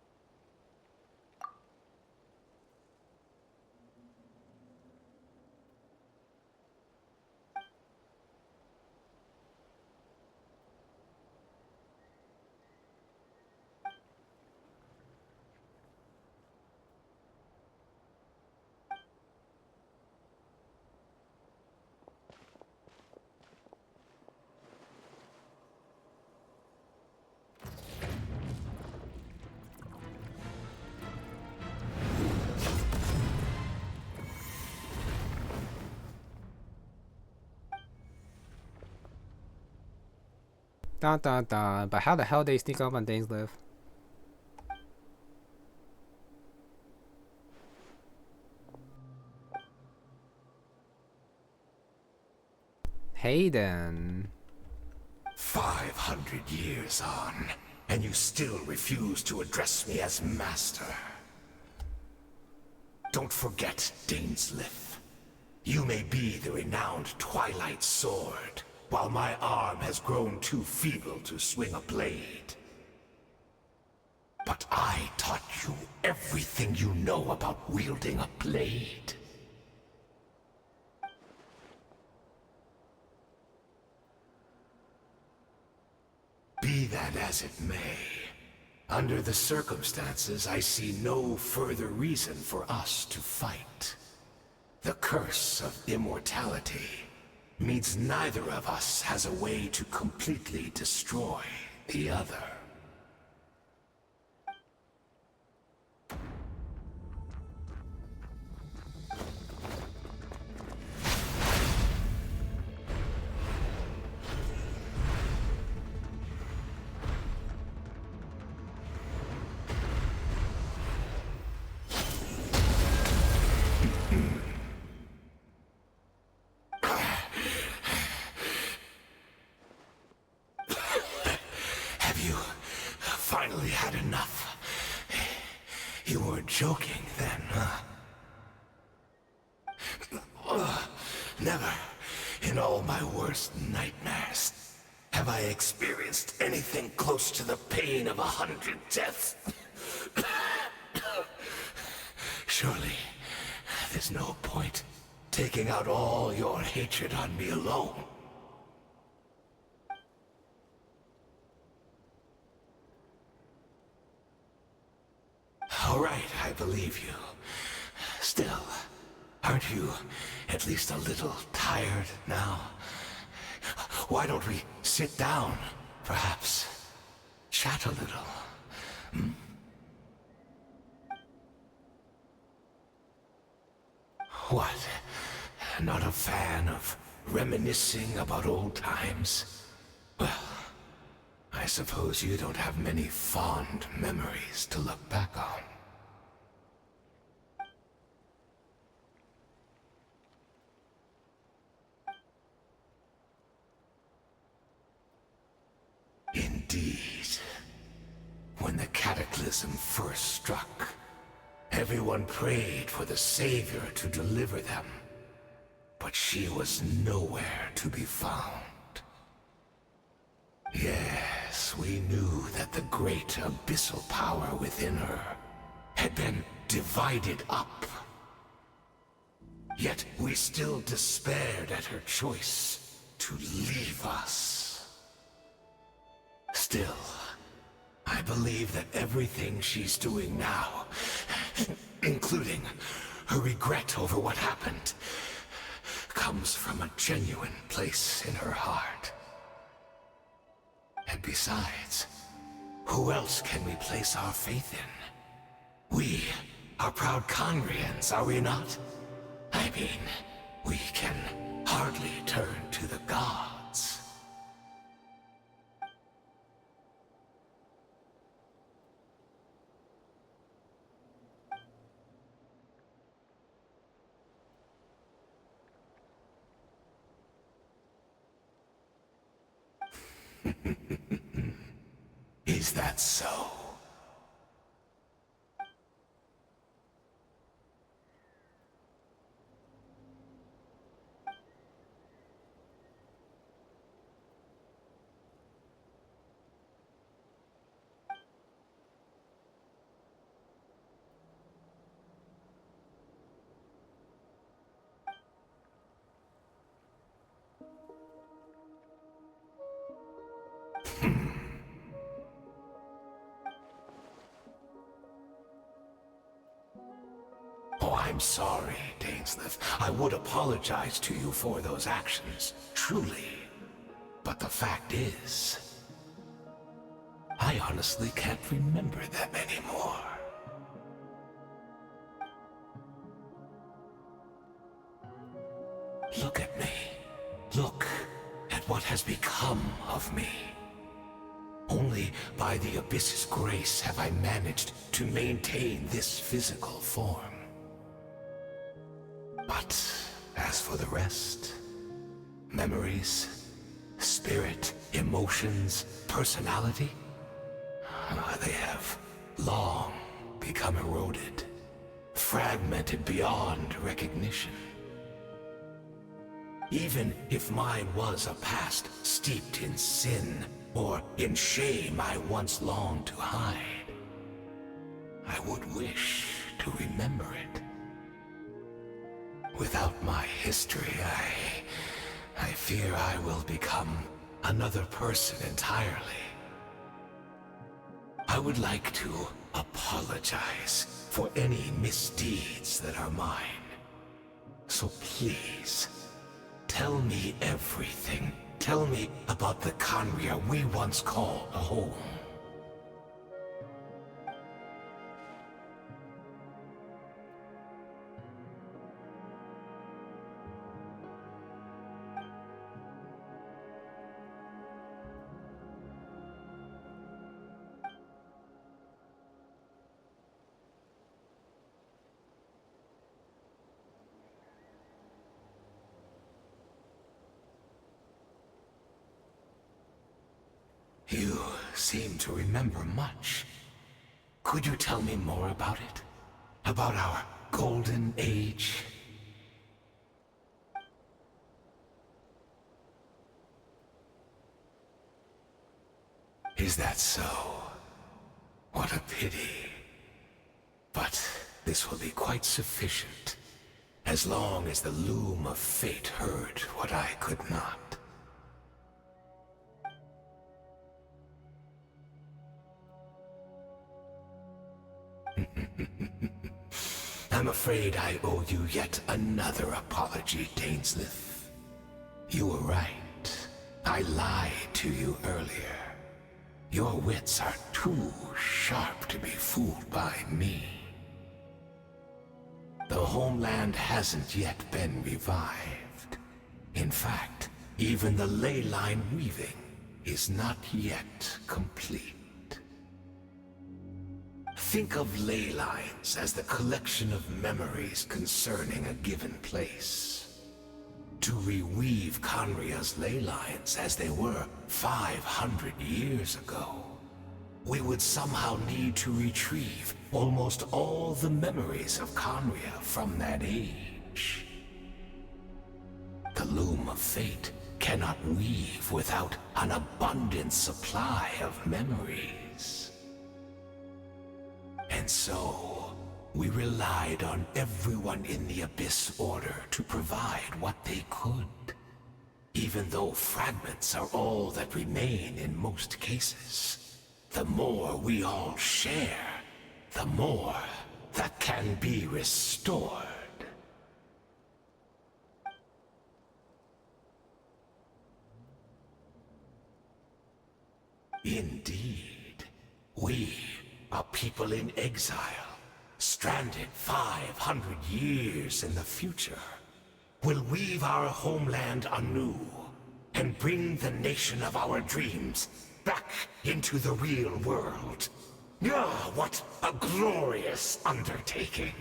Dun dun dun. But how the hell they sneak up on Dainsleif? Hayden. 500 years on, and you still refuse to address me as master. Don't forget, Dainsleif. You may be the renowned Twilight Sword, while my arm has grown too feeble to swing a blade. But I taught you everything you know about wielding a blade. Be that as it may, under the circumstances, I see no further reason for us to fight. The curse of immortality means neither of us has a way to completely destroy the other. Finally had enough. You weren't joking then, huh? Never In all my worst nightmares, have I experienced anything close to the pain of 100 deaths? Surely, there's no point taking out all your hatred on me alone. All right, I believe you. Still, aren't you at least a little tired now? Why don't we sit down, perhaps? Chat a little. Hmm? What? Not a fan of reminiscing about old times? Well, I suppose you don't have many fond memories to look back on. Indeed. When the cataclysm first struck, everyone prayed for the Savior to deliver them. But she was nowhere to be found. Yes, we knew that the great abyssal power within her had been divided up. Yet we still despaired at her choice to leave us. Still, I believe that everything she's doing now, including her regret over what happened, comes from a genuine place in her heart. And besides, who else can we place our faith in? We are proud Khaenrians, are we not? I mean, we can hardly turn to the gods. Is that so? Oh, I'm sorry, Dainsleif. I would apologize to you for those actions, truly. But the fact is, I honestly can't remember them anymore. Look at me. Look at what has become of me. Only by the Abyss's grace have I managed to maintain this physical form. But as for the rest, memories, spirit, emotions, personality, they have long become eroded, fragmented beyond recognition. Even if mine was a past steeped in sin, or in shame I once longed to hide, I would wish to remember it. Without my history, I fear I will become another person entirely. I would like to apologize for any misdeeds that are mine. So please, tell me everything. Tell me about the Khaenriah we once called home. You seem to remember much. Could you tell me more about it? About our golden age? Is that so? What a pity. But this will be quite sufficient, as long as the Loom of Fate heard what I could not. I'm afraid I owe you yet another apology, Dainsleif. You were right. I lied to you earlier. Your wits are too sharp to be fooled by me. The homeland hasn't yet been revived. In fact, even the ley line weaving is not yet complete. Think of ley lines as the collection of memories concerning a given place. To reweave Khaenriah's ley lines as they were 500 years ago, we would somehow need to retrieve almost all the memories of Khaenriah from that age. The Loom of Fate cannot weave without an abundant supply of memories. And so, we relied on everyone in the Abyss Order to provide what they could. Even though fragments are all that remain in most cases, the more we all share, the more that can be restored. Indeed, we, a people in exile, stranded 500 years in the future, will weave our homeland anew and bring the nation of our dreams back into the real world. Ah, what a glorious undertaking!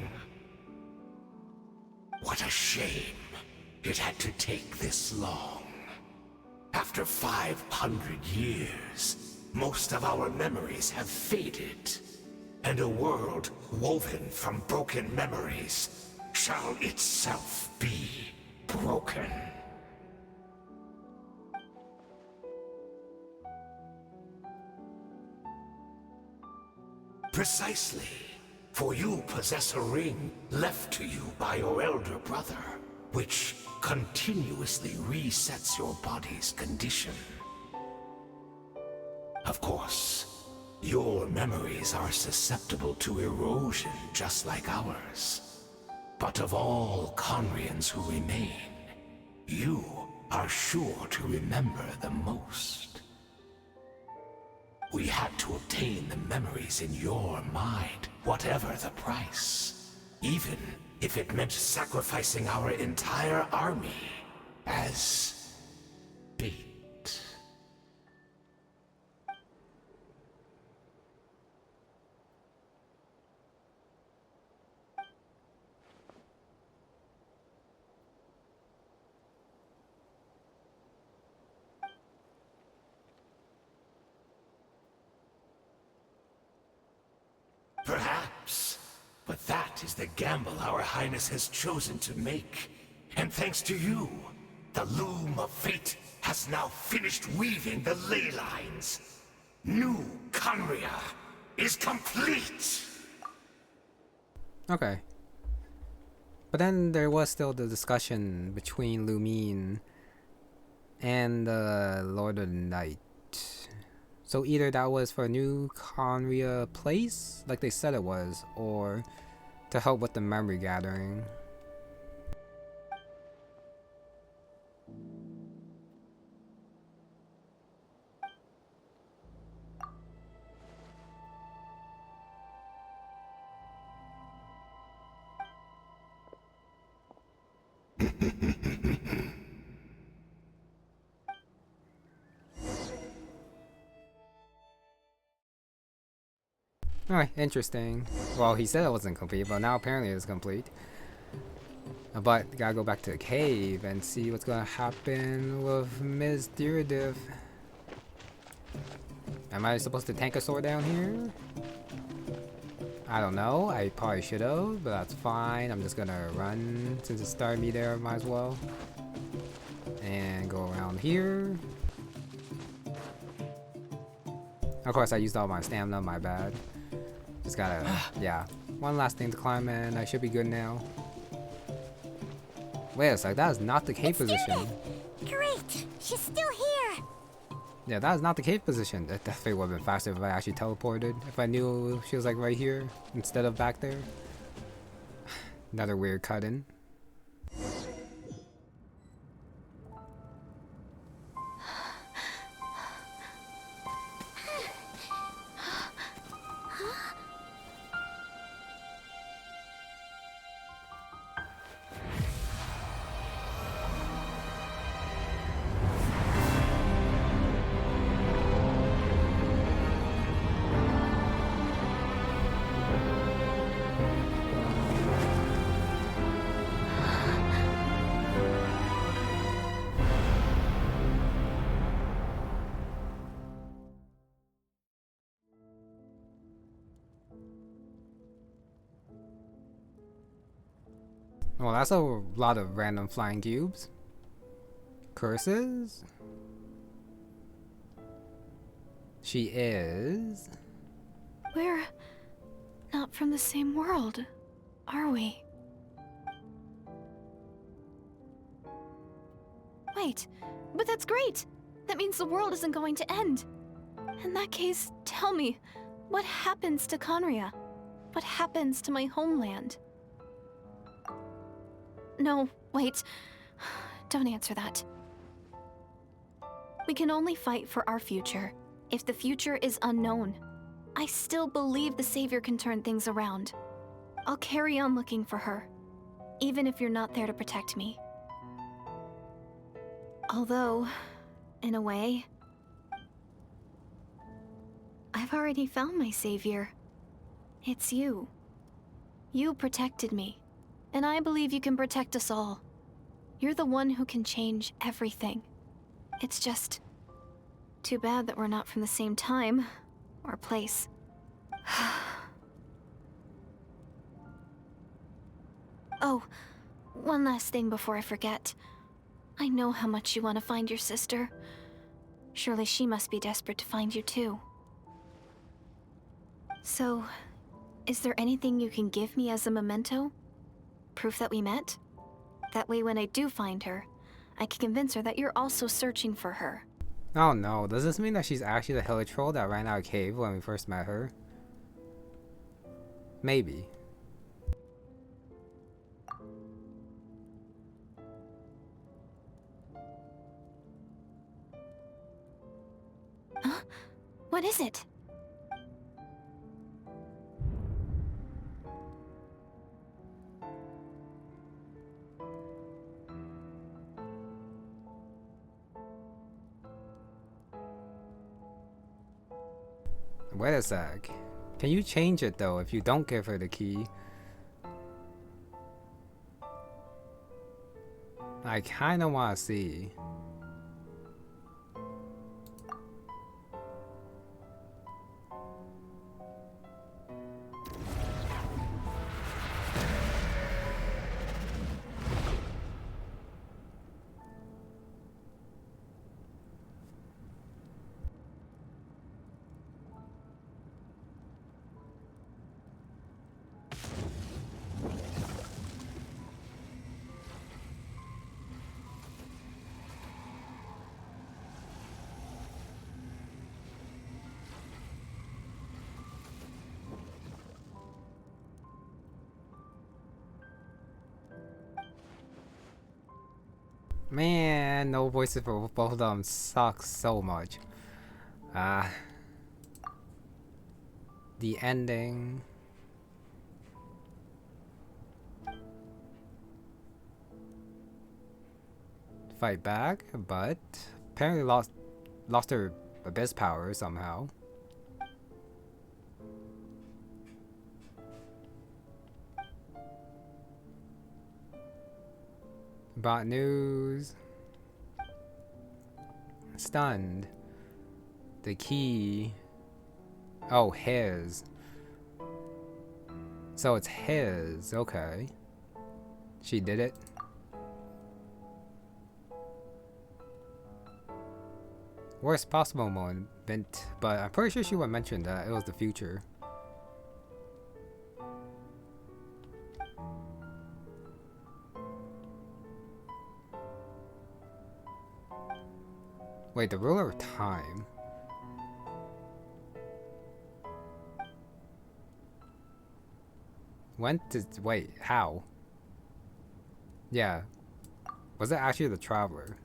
What a shame it had to take this long. After 500 years, most of our memories have faded, and a world woven from broken memories shall itself be broken. Precisely, for you possess a ring left to you by your elder brother, which continuously resets your body's condition. Of course, your memories are susceptible to erosion just like ours. But of all Khaenrians who remain, you are sure to remember the most. We had to obtain the memories in your mind, whatever the price. Even if it meant sacrificing our entire army as bait. Perhaps, but that is the gamble our Highness has chosen to make. And thanks to you, the Loom of Fate has now finished weaving the ley lines. New Khaenriah is complete! Okay. But then there was still the discussion between Lumine and the Lord of the Night. So either that was for a new Khaenriah place, like they said it was, or to help with the memory gathering. Alright, interesting. Well, he said it wasn't complete, but now apparently it's complete. But gotta go back to the cave and see what's gonna happen with Ms. Direidyth. Am I supposed to tank a sword down here? I don't know. I probably should have, but that's fine. I'm just gonna run since it started me there. Might as well. And go around here. Of course, I used all my stamina, my bad. Just gotta, yeah. One last thing to climb in, I should be good now. Wait a sec, that is not the cave position. Great! She's still here! Yeah, that is not the cave position. That definitely would have been faster if I actually teleported. If I knew she was like right here instead of back there. Another weird cut-in. Well, that's a lot of random flying cubes. Curses? She is... We're not from the same world, are we? Wait, but that's great! That means the world isn't going to end. In that case, tell me, what happens to Khaenriah? What happens to my homeland? No, wait. Don't answer that. We can only fight for our future. If the future is unknown, I still believe the Savior can turn things around. I'll carry on looking for her, even if you're not there to protect me. Although, in a way, I've already found my Savior. It's you. You protected me. And I believe you can protect us all. You're the one who can change everything. It's just too bad that we're not from the same time or place. Oh, one last thing before I forget. I know how much you want to find your sister. Surely she must be desperate to find you too. So, is there anything you can give me as a memento? Proof that we met? That way when I do find her, I can convince her that you're also searching for her. Oh no, does this mean that she's actually the hilly troll that ran out of cave when we first met her? Maybe. Huh? What is it? Wait a sec. Can you change it though if you don't give her the key? I kinda wanna see. Man, no voices for both of them sucks so much. The ending. Fight back, but apparently lost her abyss power somehow. Bot news. Stunned. The key. Oh, his. So it's his. Okay. She did it. Worst possible moment, but I'm pretty sure she would mention that it was the future. Wait, the ruler of time. Wait, how? Yeah. Was it actually the traveler?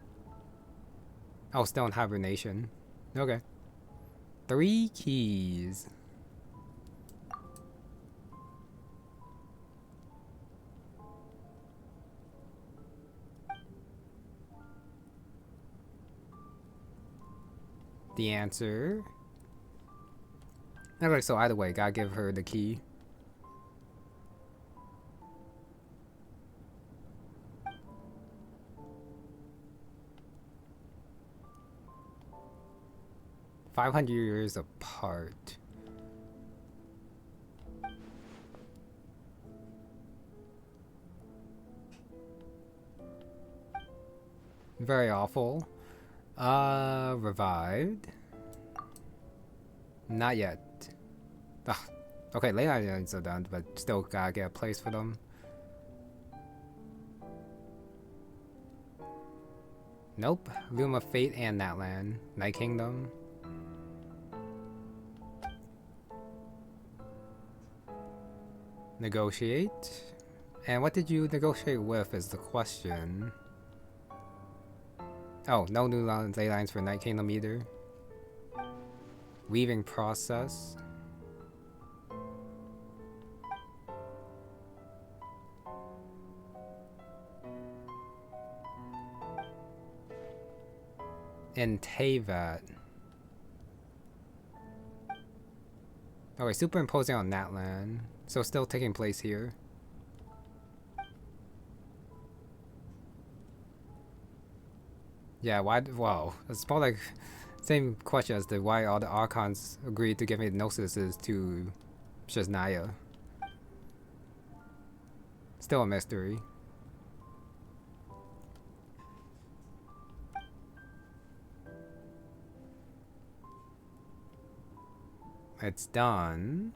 Oh, still in hibernation. Okay. 3 keys. The answer. Okay, so either way, gotta give her the key. "500 years apart." Very awful. Revived. Not yet. Ugh. Okay, late items are done, but still gotta get a place for them. Nope. Loom of Fate and that land. Night Kingdom. Negotiate. And what did you negotiate with is the question. Oh, no new ley lines for Night Kingdom either. Weaving process. In Teyvat. Okay, superimposing on that land. So still taking place here. Yeah, why? Wow, it's more like same question as to why all the Archons agreed to give me Gnosis to Shenanigans. Still a mystery. It's done.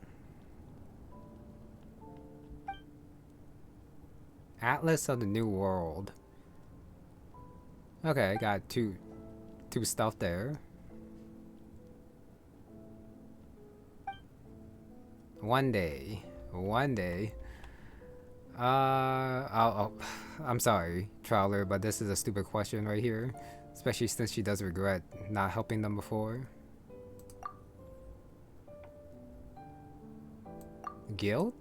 Atlas of the New World. Okay, got two stuff there. One day. I'm sorry, Traveler, but this is a stupid question right here, especially since she does regret not helping them before. Guilt?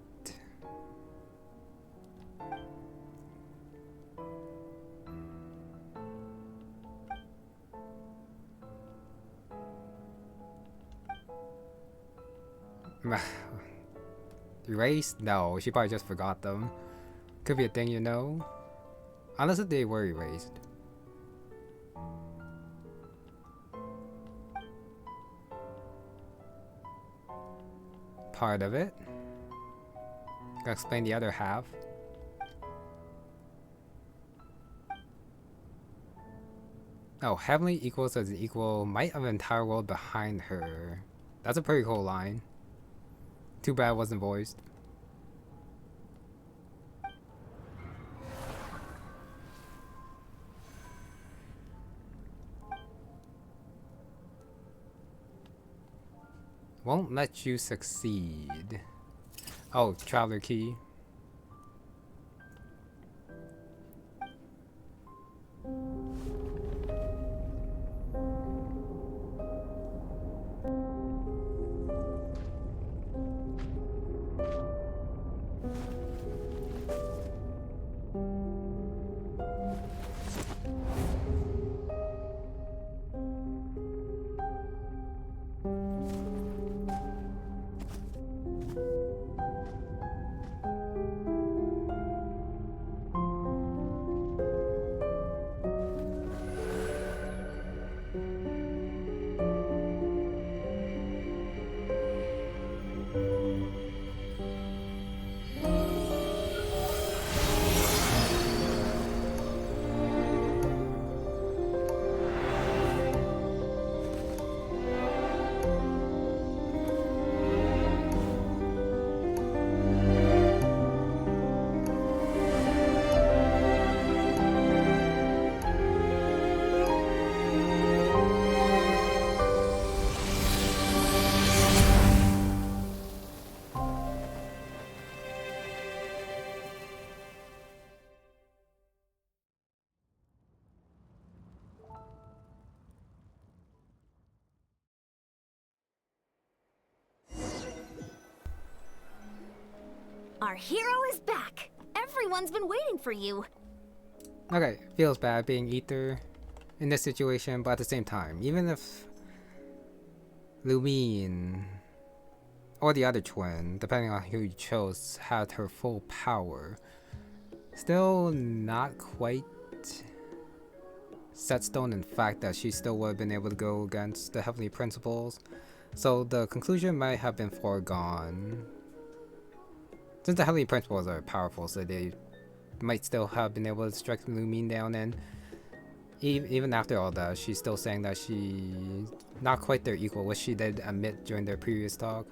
Erased? No, she probably just forgot them. Could be a thing, you know? Unless they were erased. Part of it. Gotta explain the other half. Oh, heavenly equals as an equal might of the entire world behind her. That's a pretty cool line. Too bad it wasn't voiced. Won't let you succeed. Oh, Traveler Key. Our hero is back! Everyone's been waiting for you! Okay, feels bad being Ether in this situation, but at the same time, even if Lumine or the other twin, depending on who you chose, had her full power, still not quite set stone in fact that she still would have been able to go against the Heavenly Principles. So the conclusion might have been foregone. Since the Heavenly Principles are powerful, so they might still have been able to strike Lumine down, and even after all that, she's still saying that she's not quite their equal, which she did admit during their previous talk.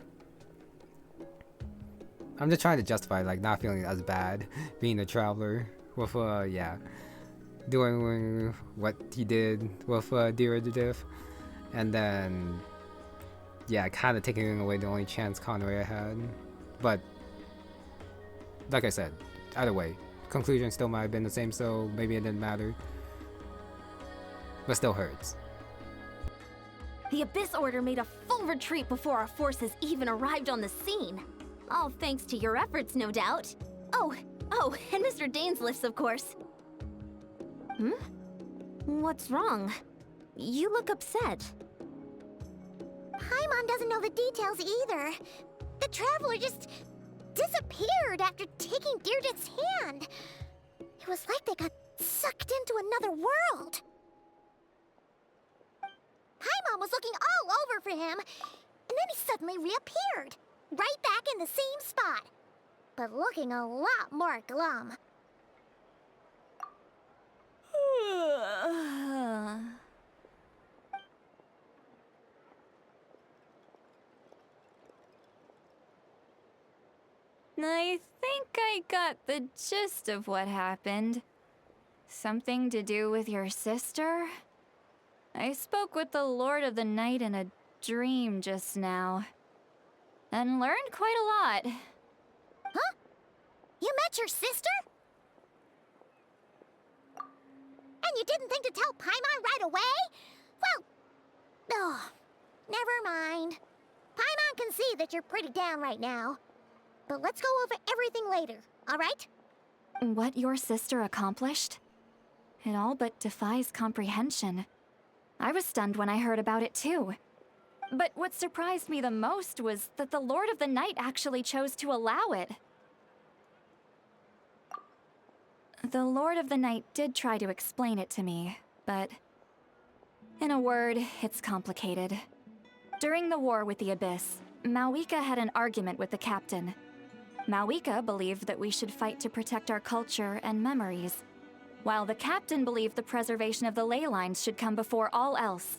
I'm just trying to justify like not feeling as bad being a traveler with yeah, doing what he did with Direidyth, and then yeah, kind of taking away the only chance Khaenriah had. But like I said, either way, conclusion still might have been the same, so maybe it didn't matter. But still hurts. The Abyss Order made a full retreat before our forces even arrived on the scene. All thanks to your efforts, no doubt. Oh, and Mr. Dainsleif's, of course. Hmm? What's wrong? You look upset. Paimon doesn't know the details either. The Traveler just disappeared after taking Direidyth's hand. It was like they got sucked into another world. Paimon was looking all over for him, and then he suddenly reappeared, right back in the same spot, but looking a lot more glum. I think I got the gist of what happened. Something to do with your sister? I spoke with the Lord of the Night in a dream just now, and learned quite a lot. Huh? You met your sister? And you didn't think to tell Paimon right away? Well, oh, never mind. Paimon can see that you're pretty down right now. But let's go over everything later, all right? What your sister accomplished? It all but defies comprehension. I was stunned when I heard about it too. But what surprised me the most was that the Lord of the Night actually chose to allow it. The Lord of the Night did try to explain it to me, but in a word, it's complicated. During the war with the Abyss, Malwika had an argument with the captain. Malwika believed that we should fight to protect our culture and memories, while the captain believed the preservation of the ley lines should come before all else.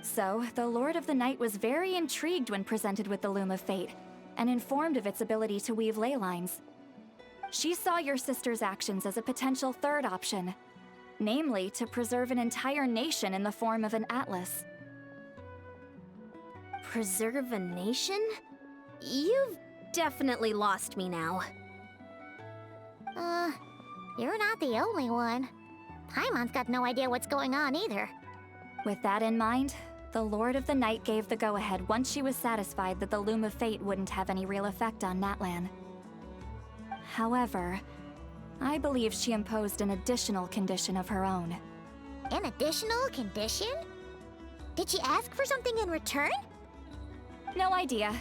So, the Lord of the Night was very intrigued when presented with the Loom of Fate, and informed of its ability to weave ley lines. She saw your sister's actions as a potential third option, namely to preserve an entire nation in the form of an atlas. Preserve a nation? You've definitely lost me now. You're not the only one. Paimon's got no idea what's going on either. With that in mind, the Lord of the Night gave the go-ahead once she was satisfied that the Loom of Fate wouldn't have any real effect on Natlan. However, I believe she imposed an additional condition of her own. An additional condition? Did she ask for something in return? No idea.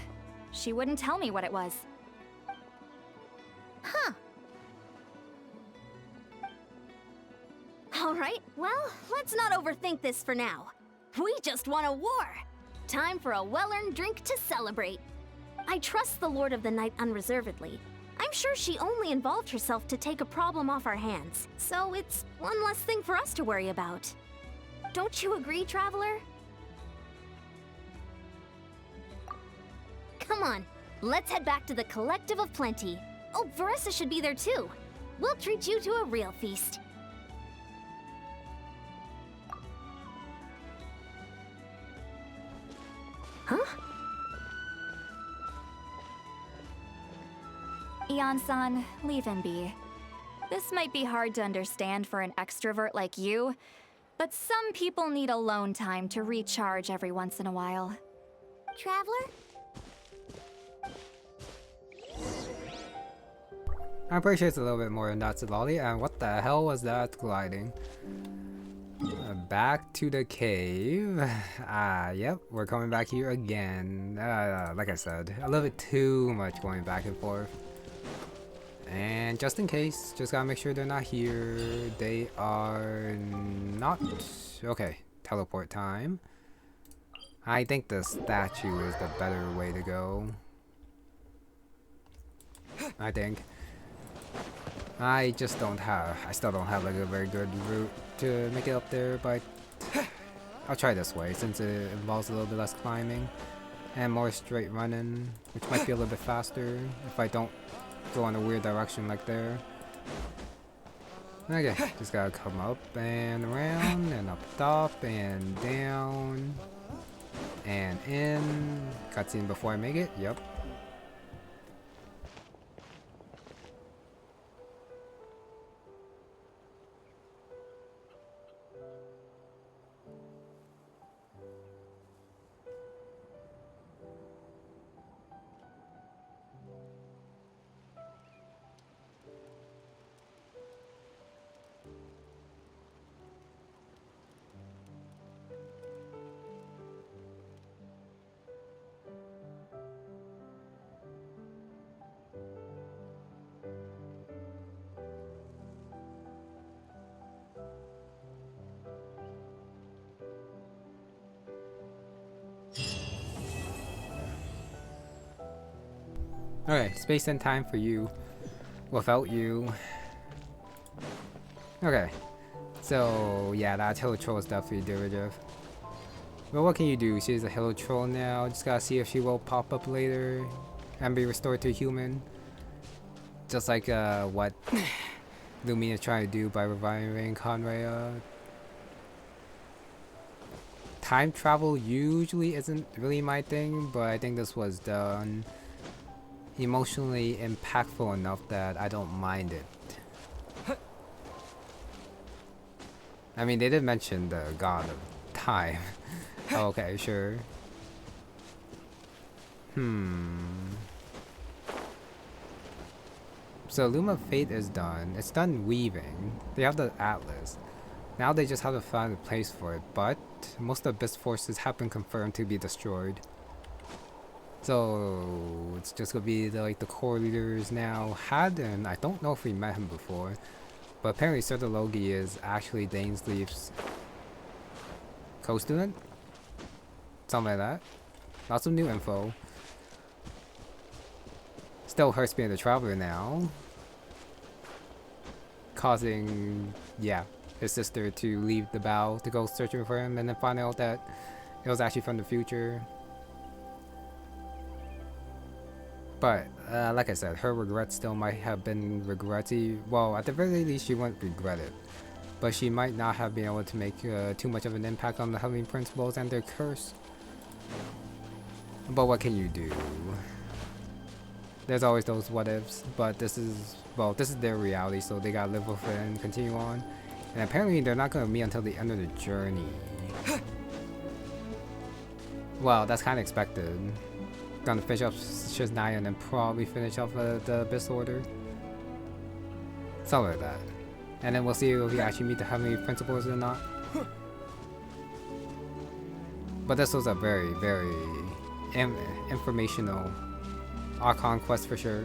She wouldn't tell me what it was. Huh. Alright, well, let's not overthink this for now. We just won a war! Time for a well-earned drink to celebrate. I trust the Lord of the Night unreservedly. I'm sure she only involved herself to take a problem off our hands, so it's one less thing for us to worry about. Don't you agree, Traveler? Come on, let's head back to the Collective of Plenty. Oh, Veressa should be there too. We'll treat you to a real feast. Huh? Iansan, leave him be. This might be hard to understand for an extrovert like you, but some people need alone time to recharge every once in a while. Traveler? I'm pretty sure it's a little bit more than that, Citlali. And what the hell was that gliding? Back to the cave. Yep, we're coming back here again. Like I said, a little bit too much going back and forth. And just in case, just gotta make sure they're not here. They are not. Okay, teleport time. I think the statue is the better way to go. I think. I still don't have like a very good route to make it up there, but I'll try this way since it involves a little bit less climbing and more straight running, which might be a little bit faster if I don't go in a weird direction like there. Okay, just gotta come up and around and up top and down and in. Cutscene before I make it, yep. Okay, space and time for you. Without you. Okay. So, yeah, that Hello Troll is definitely Direidyth. But what can you do? She's a Hello Troll now. Just gotta see if she will pop up later and be restored to human. Just like what Lumine is trying to do by reviving Khaenriah. Time travel usually isn't really my thing, but I think this was done emotionally impactful enough that I don't mind it. I mean, they did mention the god of time. Okay, sure. So Loom of Fate is done. It's done weaving. They have the atlas. Now they just have to find a place for it, but most of Abyss forces have been confirmed to be destroyed. So it's just gonna be the core leaders now. And I don't know if we met him before, but apparently Citlali is actually Dainsleif's co-student, something like that. Lots of new info. Still hurts being the traveler now, causing his sister to leave the bow to go searching for him, and then find out that it was actually from the future. But, like I said, her regrets still might have been regretty. Well, at the very least, she wouldn't regret it. But she might not have been able to make too much of an impact on the Heavenly Principles and their curse. But what can you do? There's always those what ifs, but this is their reality, so they gotta live with it and continue on. And apparently they're not gonna meet until the end of the journey. Well, that's kind of expected. Gonna finish up Shiznai and then probably finish off the Abyss Order. Something like that. And then we'll see if we actually meet the Heavenly Principles or not. But this was a very, very informational Archon Quest for sure.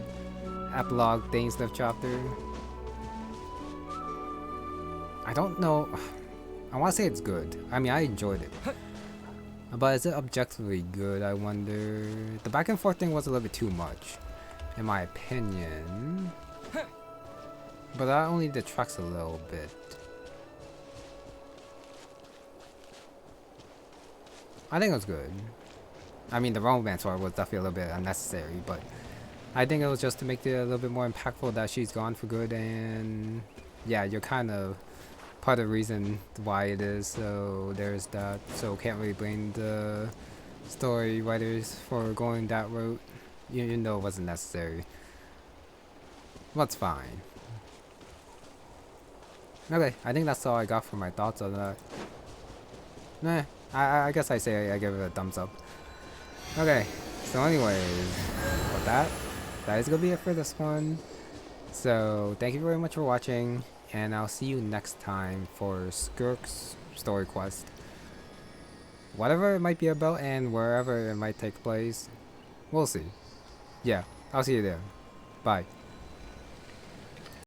Epilogue, Dainsleif chapter. I don't know. I want to say it's good. I mean, I enjoyed it. But is it objectively good, I wonder? The back and forth thing was a little bit too much, in my opinion. But that only detracts a little bit. I think it was good. I mean, the romance part was definitely a little bit unnecessary, but I think it was just to make it a little bit more impactful that she's gone for good, and yeah, you're kind of part of the reason why it is, so there's that. So can't really blame the story writers for going that route, even though it wasn't necessary. That's fine. Okay, I think that's all I got for my thoughts on that. Nah, I guess I say I give it a thumbs up. Okay, so anyways, with that is gonna be it for this one. So thank you very much for watching, and I'll see you next time for Skirk's story quest. Whatever it might be about and wherever it might take place, we'll see. Yeah, I'll see you there. Bye.